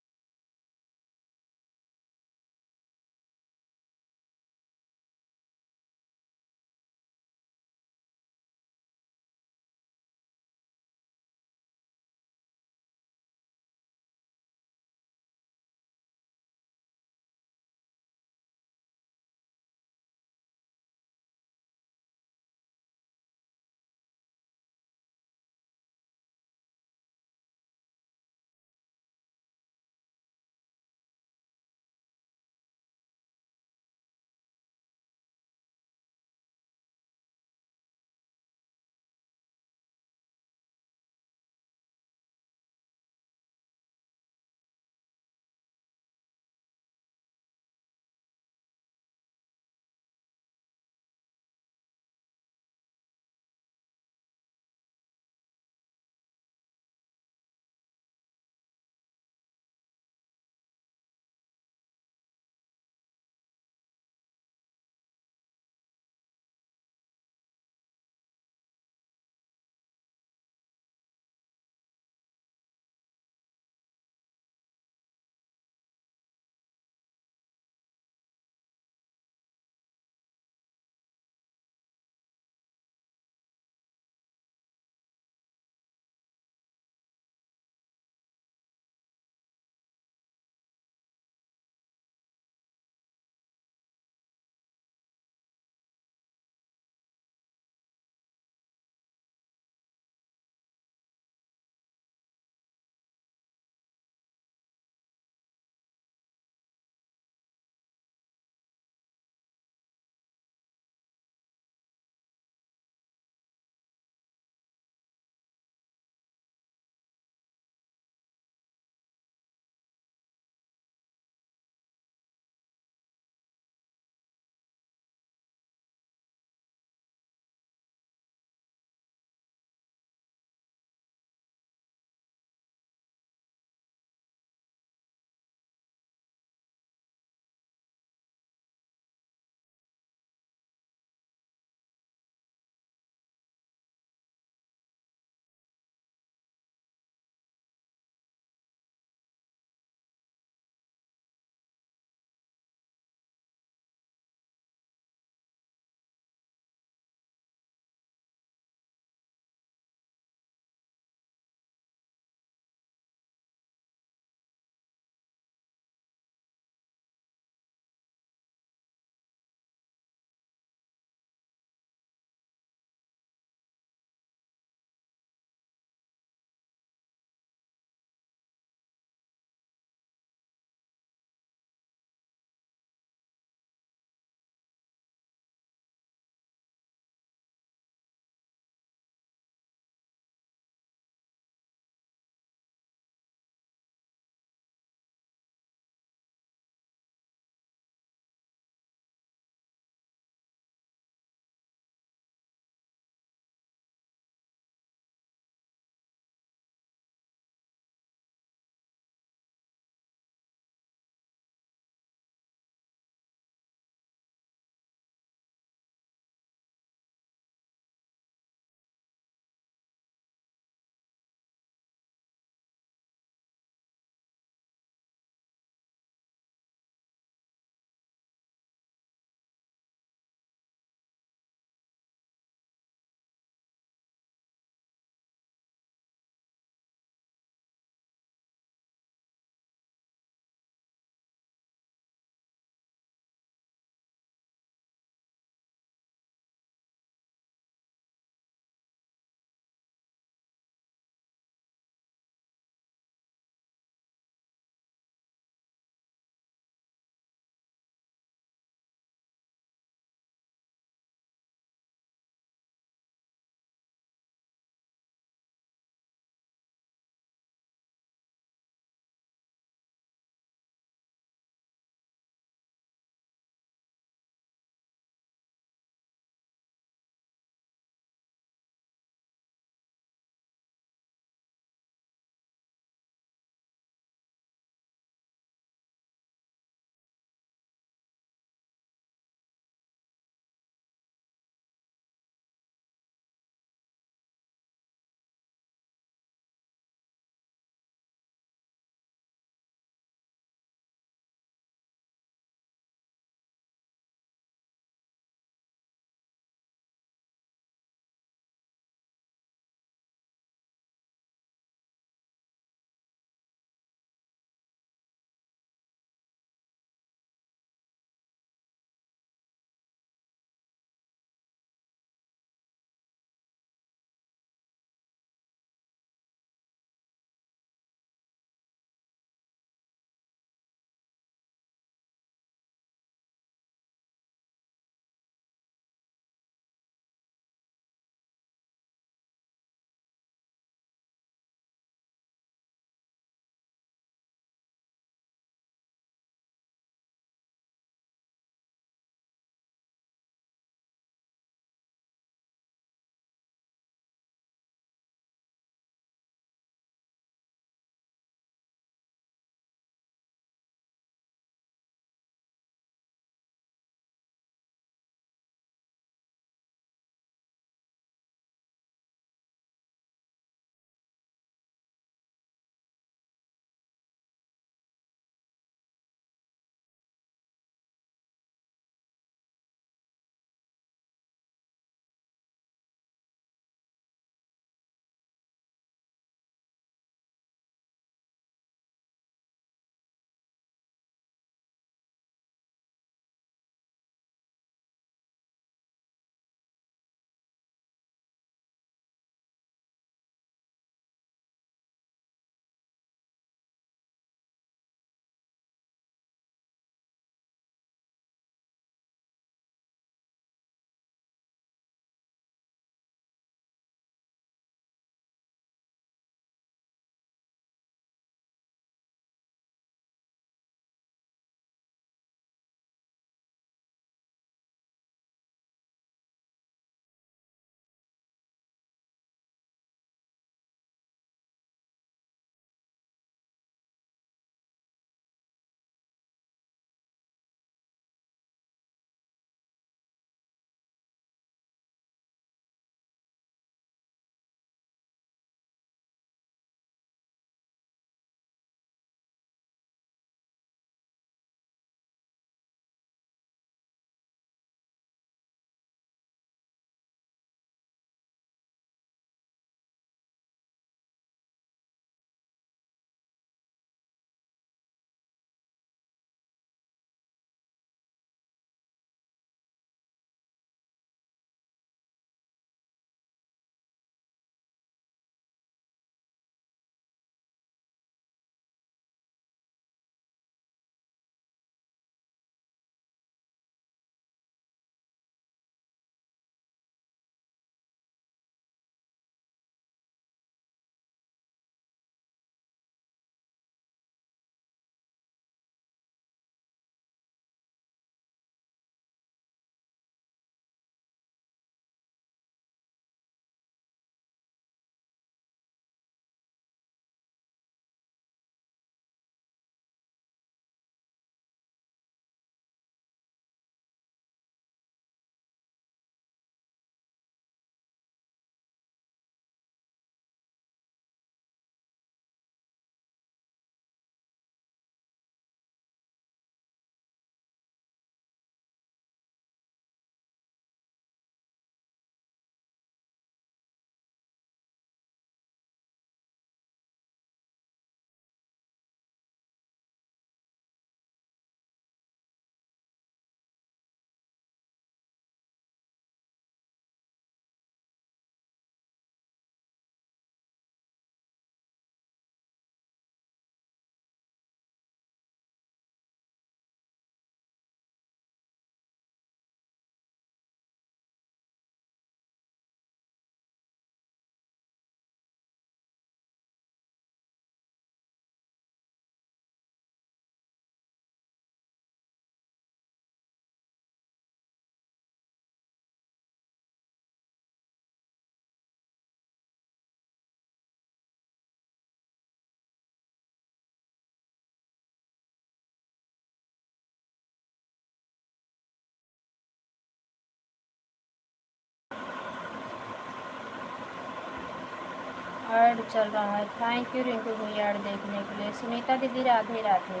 ऐड चल रहा है। थैंक यू रिंकू भैया ऐड देखने के लिए। सुनीता दीदी राधे राधे।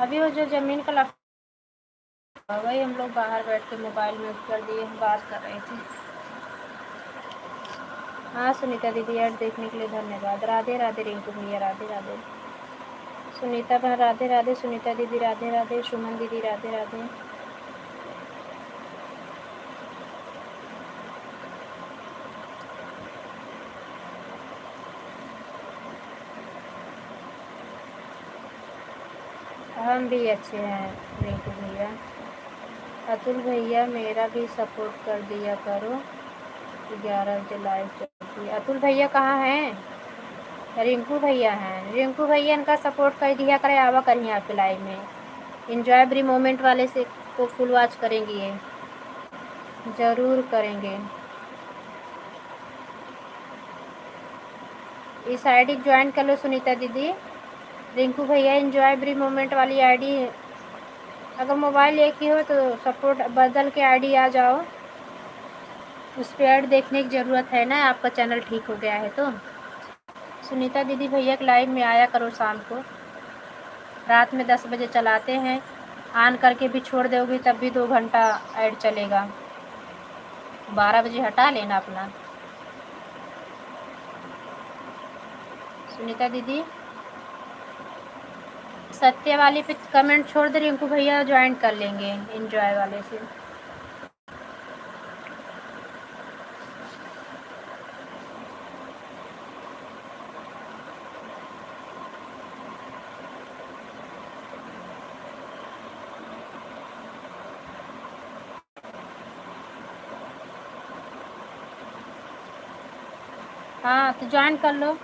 अभी वो जो ज़मीन का लगा वही हम लोग बाहर बैठ के मोबाइल में कर दिए, हम बात कर रहे थे। हाँ सुनीता दीदी ऐड देखने के लिए धन्यवाद। राधे राधे रिंकू भैया, राधे राधे। सुनीता बहन राधे राधे। सुनीता दीदी राधे राधे। सुमन दीदी राधे राधे। हम भी अच्छे हैं रिंकू भैया। अतुल भैया मेरा भी सपोर्ट कर दिया करो, 11 बजे लाइव चलती है। अतुल भैया कहाँ हैं? रिंकू भैया हैं। रिंकू भैया इनका सपोर्ट कर दिया करे, आवा करिए आपके लाइव में। इंजॉय एवरी मोमेंट वाले से को फुल वॉच करेंगे, ये ज़रूर करेंगे। इस आईडी ज्वाइन कर लो सुनीता दीदी। रिंकू भैया इंजॉय एवरी मोमेंट वाली आईडी, अगर मोबाइल एक ही हो तो सपोर्ट बदल के आईडी आ जाओ, उस पर ऐड देखने की ज़रूरत है ना, आपका चैनल ठीक हो गया है तो। सुनीता दीदी भैया के लाइव में आया करो शाम को, रात में 10 बजे चलाते हैं। ऑन करके भी छोड़ दोगे तब भी 2 घंटा ऐड चलेगा। 12 बजे हटा लेना अपना। सुनीता दीदी सत्य वाली पे कमेंट छोड़ दे, रिंकू भैया ज्वाइन कर लेंगे एंजॉय वाले से। हाँ तो ज्वाइन कर लो।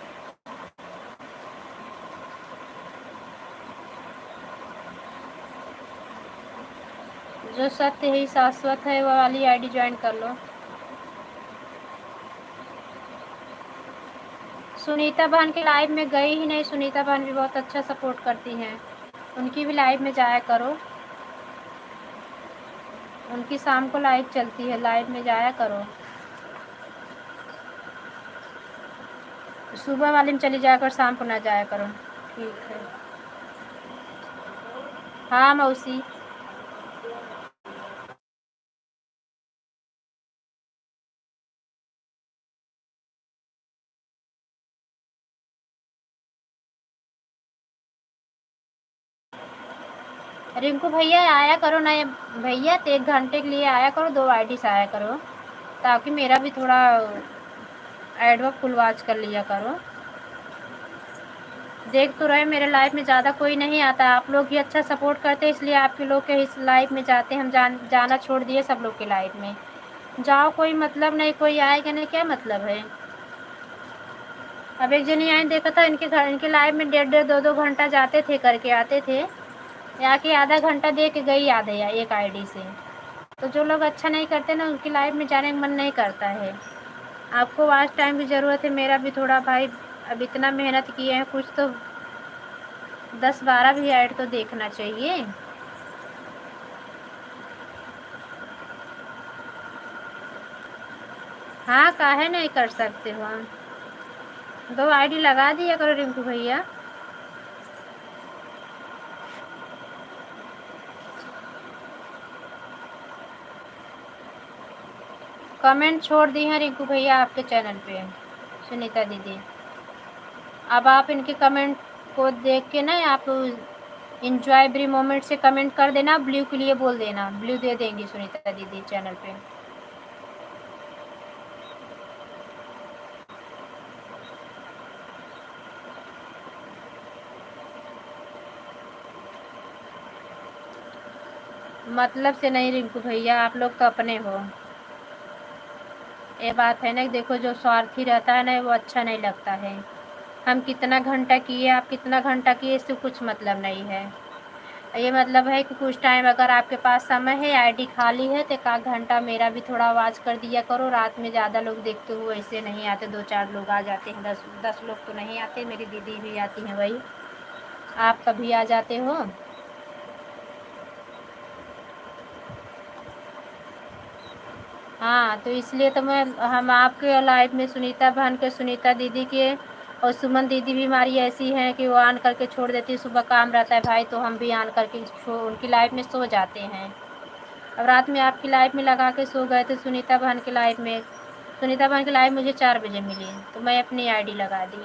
जो सत्य ही शाश्वत है वो वाली आईडी ज्वाइन कर लो। सुनीता बहन के लाइव में गई ही नहीं। सुनीता बहन भी बहुत अच्छा सपोर्ट करती हैं, उनकी भी लाइव में जाया करो। उनकी शाम को लाइव चलती है, लाइव में जाया करो। सुबह वाले में चली जाया करो, शाम को ना जाया करो। ठीक है। हाँ मौसी। रिंकू भैया आया करो ना भैया, तो 1 घंटे के लिए आया करो, 2 आईडी से आया करो, ताकि मेरा भी थोड़ा एडवर्क फुल वॉच कर लिया करो। देख तो रहे मेरे लाइव में ज़्यादा कोई नहीं आता, आप लोग ही अच्छा सपोर्ट करते हैं, इसलिए आपके लोग के इस लाइव में जाते हैं। हम जाना छोड़ दिए सब लोग के लाइव में। जाओ, कोई मतलब नहीं, कोई आएगा नहीं, क्या मतलब है। अब एक जनी आई देखा था, इनके घर इनके लाइव में 1.5 2 घंटा जाते थे करके आते थे, आके आधा घंटा दे के गई आधे या एक आईडी से। तो जो लोग अच्छा नहीं करते ना, उनकी लाइव में जाने का मन नहीं करता है। आपको वॉच टाइम की ज़रूरत है, मेरा भी थोड़ा भाई, अब इतना मेहनत किए हैं, कुछ तो 10-12 भी ऐड तो देखना चाहिए। हाँ काहे नहीं कर सकते हो, 2 आईडी लगा दिया करो रिंकू भैया। कमेंट छोड़ दी हैं रिंकू भैया आपके चैनल पे सुनीता दीदी। अब आप इनके कमेंट को देख के ना, आप इंजॉय एवरी मोमेंट से कमेंट कर देना, ब्लू के लिए बोल देना, ब्लू दे देंगी सुनीता दीदी चैनल पे। मतलब से नहीं रिंकू भैया, आप लोग तो अपने हो। ये बात है ना, देखो जो स्वार्थी रहता है ना, वो अच्छा नहीं लगता है। हम कितना घंटा किए, आप कितना घंटा किए, इससे कुछ मतलब नहीं है। ये मतलब है कि कुछ टाइम अगर आपके पास समय है, आईडी खाली है, तो 1 घंटा मेरा भी थोड़ा आवाज़ कर दिया करो। रात में ज़्यादा लोग देखते हो, ऐसे नहीं आते, 2-4 लोग आ जाते हैं, 10 लोग तो नहीं आते। मेरी दीदी भी आती हैं, वही आप कभी आ जाते हो। हाँ, तो इसलिए तो हम आपके लाइव में सुनीता बहन के, सुनीता दीदी के और सुमन दीदी भी हमारी ऐसी हैं कि वो ऑन करके छोड़ देती है। सुबह काम रहता है भाई तो हम भी ऑन करके उनकी लाइव में सो जाते हैं। अब रात में आपकी लाइव में लगा के सो गए थे सुनीता बहन के लाइव में। सुनीता बहन की लाइव मुझे 4 बजे मिली तो मैं अपनी आईडी लगा दी,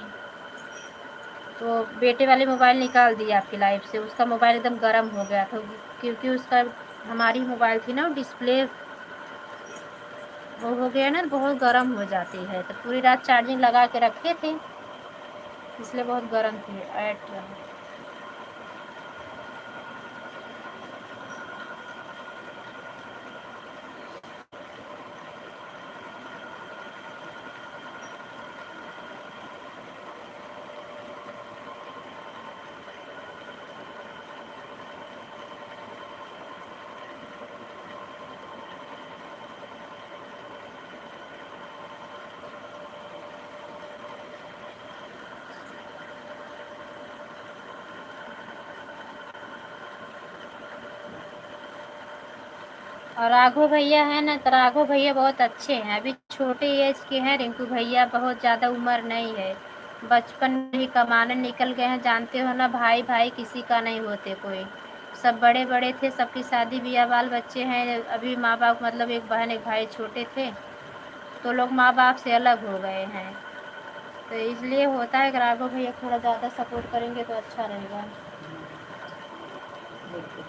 तो बेटे वाले मोबाइल निकाल दिया आपकी लाइव से। उसका मोबाइल एकदम गर्म हो गया था क्योंकि उसका हमारी मोबाइल थी ना, डिस्प्ले वो हो गया ना, बहुत गर्म हो जाती है। तो पूरी रात चार्जिंग लगा के रखे थे इसलिए बहुत गर्म थी ऐट। और राघव भैया है ना, तो राघव भैया बहुत अच्छे हैं, अभी छोटे एज के हैं। रिंकू भैया बहुत ज़्यादा उम्र नहीं है, बचपन में ही कमाने निकल गए हैं। जानते हो ना, भाई भाई किसी का नहीं होते कोई, सब बड़े बड़े थे, सबकी शादी ब्याह बाल बच्चे हैं। अभी माँ बाप मतलब एक बहन एक भाई छोटे थे तो लोग माँ बाप से अलग हो गए हैं। तो इसलिए होता है कि राघव भैया थोड़ा ज़्यादा सपोर्ट करेंगे तो अच्छा रहेगा। देखते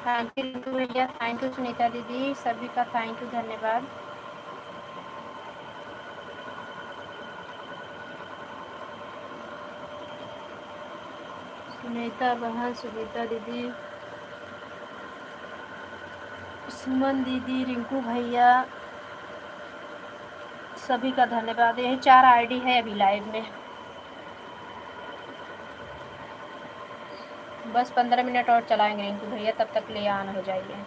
थैंक यू रिंकू भैया, थैंक यू सुनीता दीदी, सभी का थैंक यू, धन्यवाद। सुनीता बहन, सुनीता दीदी, सुमन दीदी, रिंकू भैया, सभी का धन्यवाद। यही 4 आईडी है अभी लाइव में। बस 15 मिनट और चलाएंगे रिंकू भैया, तब तक ले ऑन हो जाइए।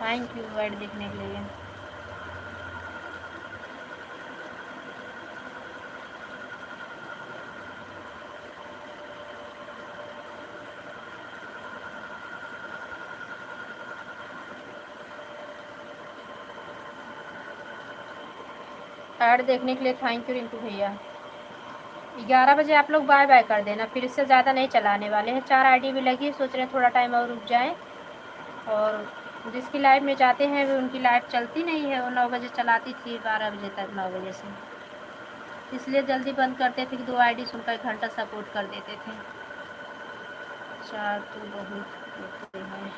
थैंक यू ऐड देखने के लिए। ऐड देखने के लिए थैंक यू रिंकू भैया। 11 बजे आप लोग बाय बाय कर देना, फिर इससे ज़्यादा नहीं चलाने वाले हैं। 4 आईडी भी लगी, सोच रहे हैं थोड़ा टाइम और रुक जाएं। और जिसकी लाइव में जाते हैं वो उनकी लाइव चलती नहीं है, वो 9 बजे चलाती थी 12 बजे तक, 9 बजे से, इसलिए जल्दी बंद करते थे कि 2 आईडी उनका 1 घंटा सपोर्ट कर देते थे। 4 तो बहुत होते हैं।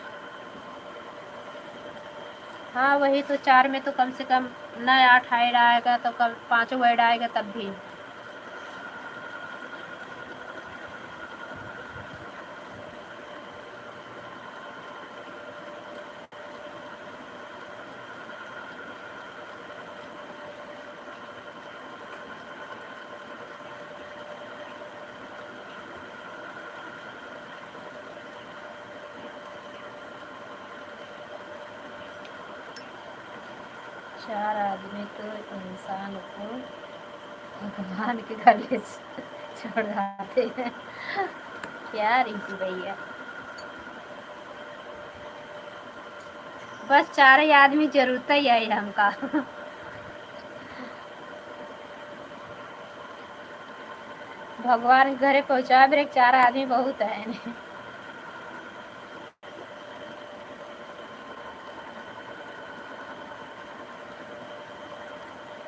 हाँ वही तो, 4 में तो कम से कम ना 8 ऐड आएगा तो कल 5 ऐड आएगा तब भी। चार आदमी तो इंसान को भगवान के गले चढ़ाते हैं। क्या रिंकू भैया, बस 4 ही आदमी जरूरत ही है हमका। भगवान के घरे पहुँचा भी 4 आदमी बहुत है।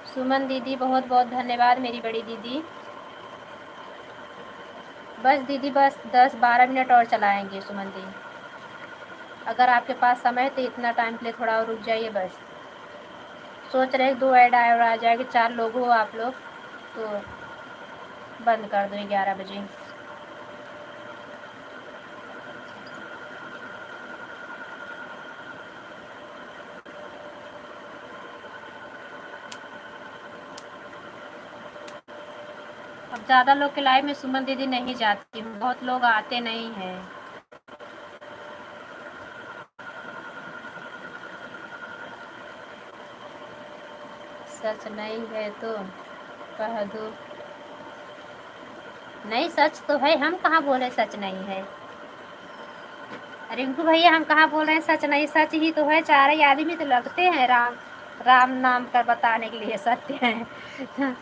सुमन दीदी बहुत बहुत धन्यवाद मेरी बड़ी दीदी। बस दीदी बस 10-12 मिनट और चलाएंगे सुमन दी, अगर आपके पास समय है तो इतना टाइम के लिए थोड़ा और रुक जाइए बस। सोच रहे 2 ऐड और आ जाएगी, 4 लोग हो आप लोग तो बंद कर दो 11 बजे। अब ज़्यादा लोग के लाइव में सुमन दीदी नहीं जाती हूँ, बहुत लोग आते नहीं हैं। सच नहीं है तो कह दो। नहीं सच तो है, हम कहाँ बोले सच नहीं है। रिंकू भैया हम कहाँ बोल रहे हैं सच नहीं, सच ही तो है। 4 ही आदमी तो लगते हैं राम राम नाम कर बताने के लिए, सत्य है।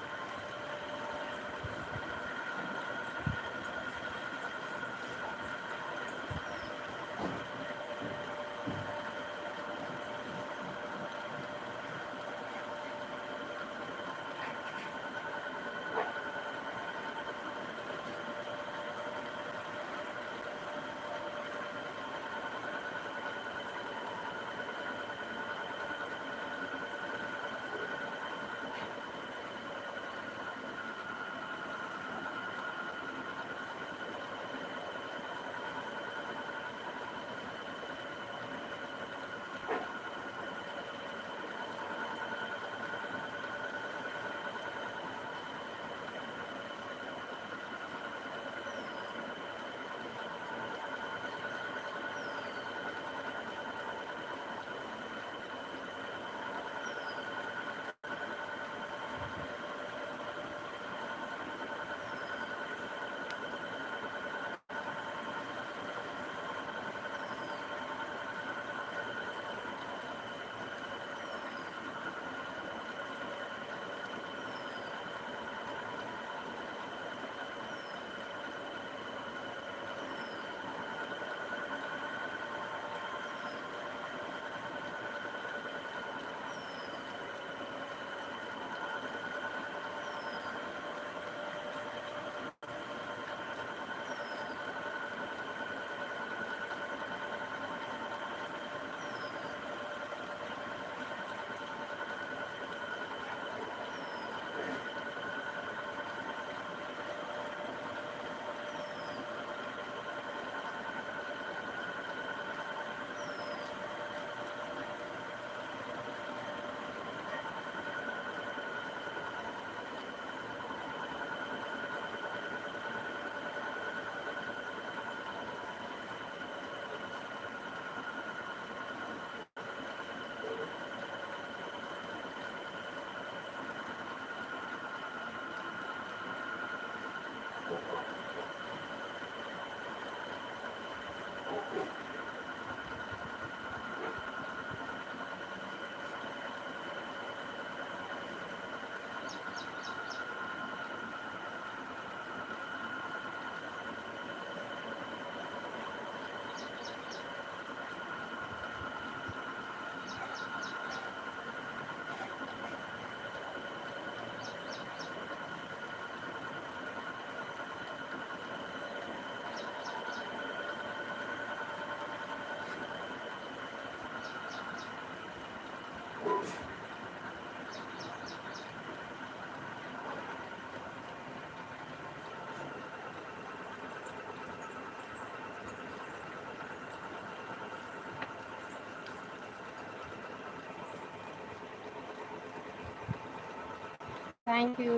थैंक यू,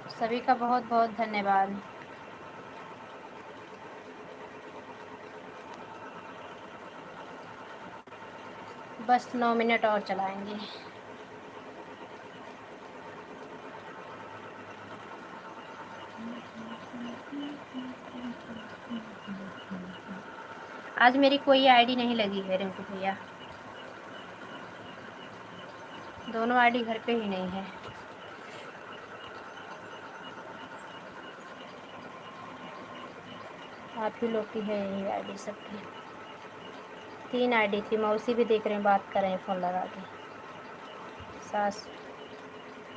सभी का बहुत बहुत धन्यवाद। बस 9 मिनट और चलाएंगे। आज मेरी कोई आईडी नहीं लगी है रिंकू भैया, दोनों आईडी घर पे ही नहीं है। आप ही लोग की है यही आईडी सबकी। 3 आईडी थी, मौसी भी देख रहे हैं, बात कर रहे हैं फ़ोन लगा के। सास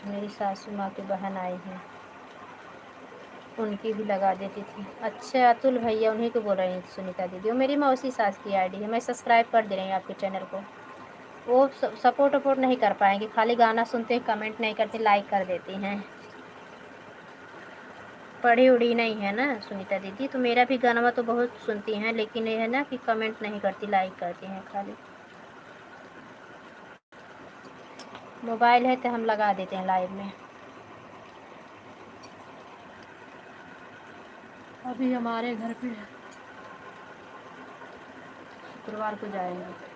मेरी सासू माँ की बहन आई है, उनकी भी लगा देती थी। अच्छा अतुल भैया उन्हीं को बोल रही हैं सुनीता दीदी, वो मेरी मौसी सास की आईडी है। मैं सब्सक्राइब कर दे रही हूँ आपके चैनल को। वो सपोर्ट वपोर्ट नहीं कर पाएंगे, खाली गाना सुनते हैं, कमेंट नहीं करते, लाइक कर देती हैं। पढ़ी उड़ी नहीं है ना सुनीता दीदी, तो मेरा भी गाना तो बहुत सुनती हैं, लेकिन ये है ना कि कमेंट नहीं करती, लाइक करती हैं खाली। मोबाइल है तो हम लगा देते हैं लाइव में। अभी हमारे घर पे शुक्रवार को जाएंगे।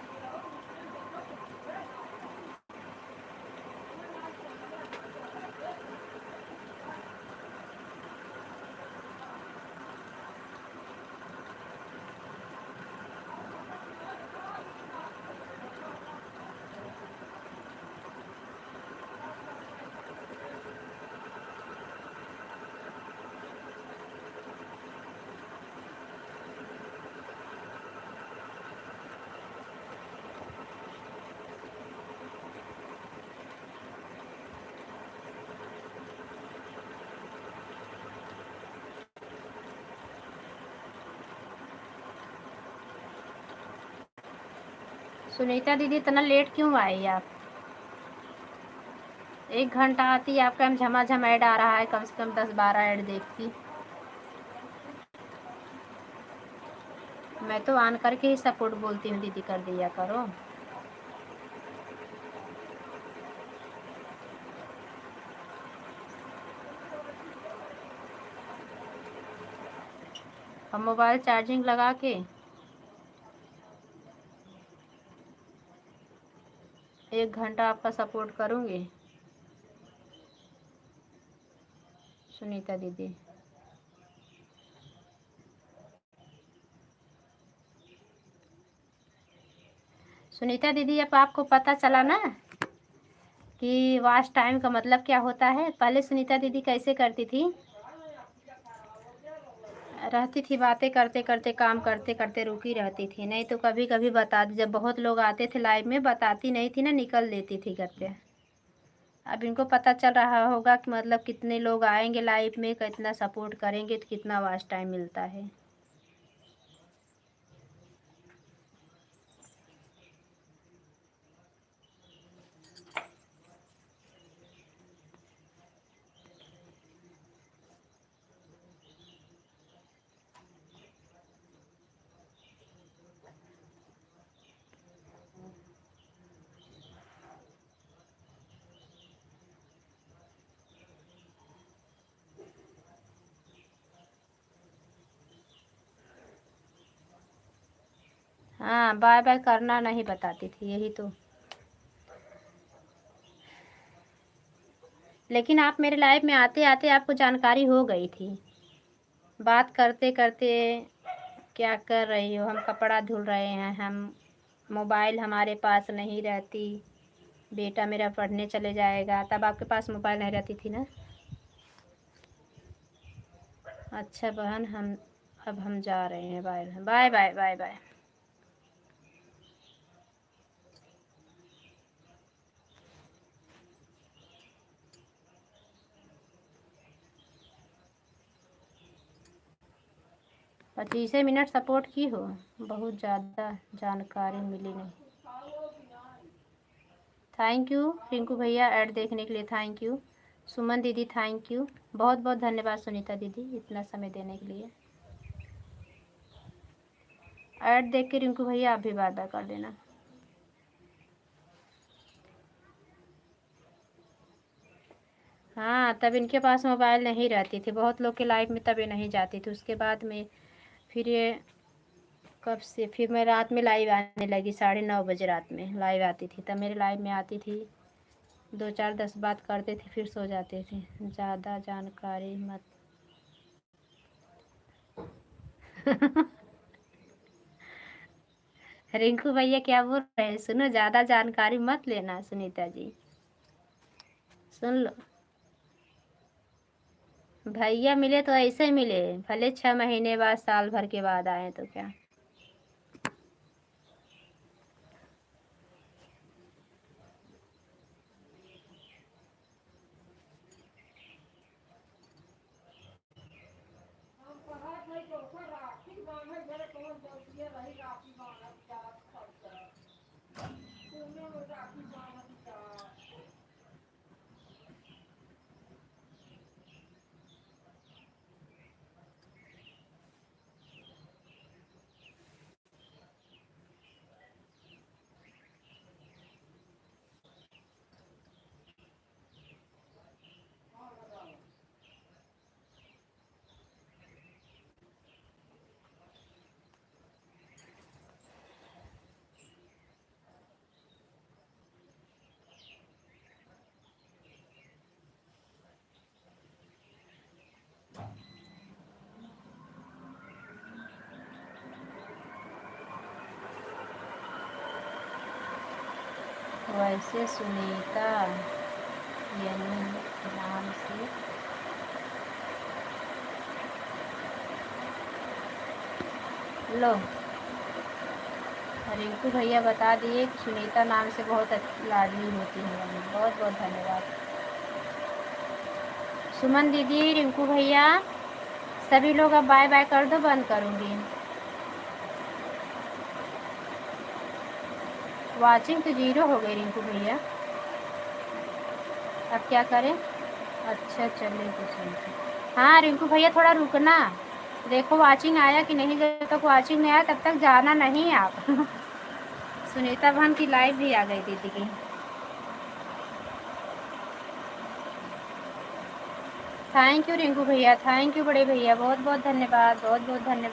सुनीता दीदी इतना लेट क्यों आई आप? 1 घंटा आती, आपका हम झमाझम ऐड आ रहा है, कम से कम 10-12 ऐड देखती। मैं तो ऑन करके ही सपोर्ट बोलती हूँ, दीदी कर दिया करो। हम मोबाइल चार्जिंग लगा के 1 घंटा आपका सपोर्ट करूँगी सुनीता दीदी। सुनीता दीदी अब आपको पता चला ना कि वॉच टाइम का मतलब क्या होता है। पहले सुनीता दीदी कैसे करती थी, रहती थी बातें करते करते, काम करते करते रुकी रहती थी, नहीं तो कभी कभी जब बहुत लोग आते थे लाइव में बताती नहीं थी ना, निकल देती थी घर पे। अब इनको पता चल रहा होगा कि मतलब कितने लोग आएंगे लाइव में, कितना सपोर्ट करेंगे तो कितना वॉच टाइम मिलता है। हाँ, बाय बाय करना नहीं बताती थी, यही तो। लेकिन आप मेरे लाइव में आते आते आपको जानकारी हो गई थी, बात करते करते क्या कर रही हो, हम कपड़ा धुल रहे हैं, हम मोबाइल हमारे पास नहीं रहती, बेटा मेरा पढ़ने चले जाएगा, तब आपके पास मोबाइल नहीं रहती थी ना। अच्छा बहन, अब हम जा रहे हैं, bye bye bye bye bye. पच्चीस मिनट सपोर्ट की हो, बहुत ज़्यादा जानकारी मिली नहीं। थैंक यू रिंकू भैया, ऐड देखने के लिए थैंक यू। सुमन दीदी थैंक यू, बहुत बहुत धन्यवाद सुनीता दीदी इतना समय देने के लिए। ऐड देख के रिंकू भैया आप भी वादा कर लेना। हाँ, तब इनके पास मोबाइल नहीं रहती थी, बहुत लोग के लाइफ में तब ये नहीं जाती थी। उसके बाद में फिर ये कब से फिर मैं रात में लाइव आने लगी, 9:30 बजे रात में लाइव आती थी। तब मेरे लाइव में आती थी, 2 4 10 बात करते थे, फिर सो जाते थे। ज़्यादा जानकारी मत रिंकू भैया क्या बोल रहे हैं? सुनो, ज़्यादा जानकारी मत लेना सुनीता जी, सुन लो। भैया मिले तो ऐसे मिले, भले 6 महीने बाद, साल भर के बाद आए तो क्या। वैसे सुनीता यानी नाम से लो, रिंकू भैया बता दिए कि सुनीता नाम से बहुत लाडली होती है। बहुत बहुत धन्यवाद। सुमन दीदी, रिंकू भैया, सभी लोग अब बाय बाय कर दो, बंद करूँगी। वाचिंग तो 0 हो गई रिंकू भैया, अब क्या करें? अच्छा चलिए तो सुनते। हाँ रिंकू भैया थोड़ा रुकना, देखो वाचिंग आया कि नहीं। जब तक वाचिंग नहीं आया तब तक जाना नहीं आप। सुनीता बहन की लाइव भी आ गई दीदी की। थैंक यू रिंकू भैया, थैंक यू बड़े भैया, बहुत बहुत धन्यवाद, बहुत बहुत धन्यवाद।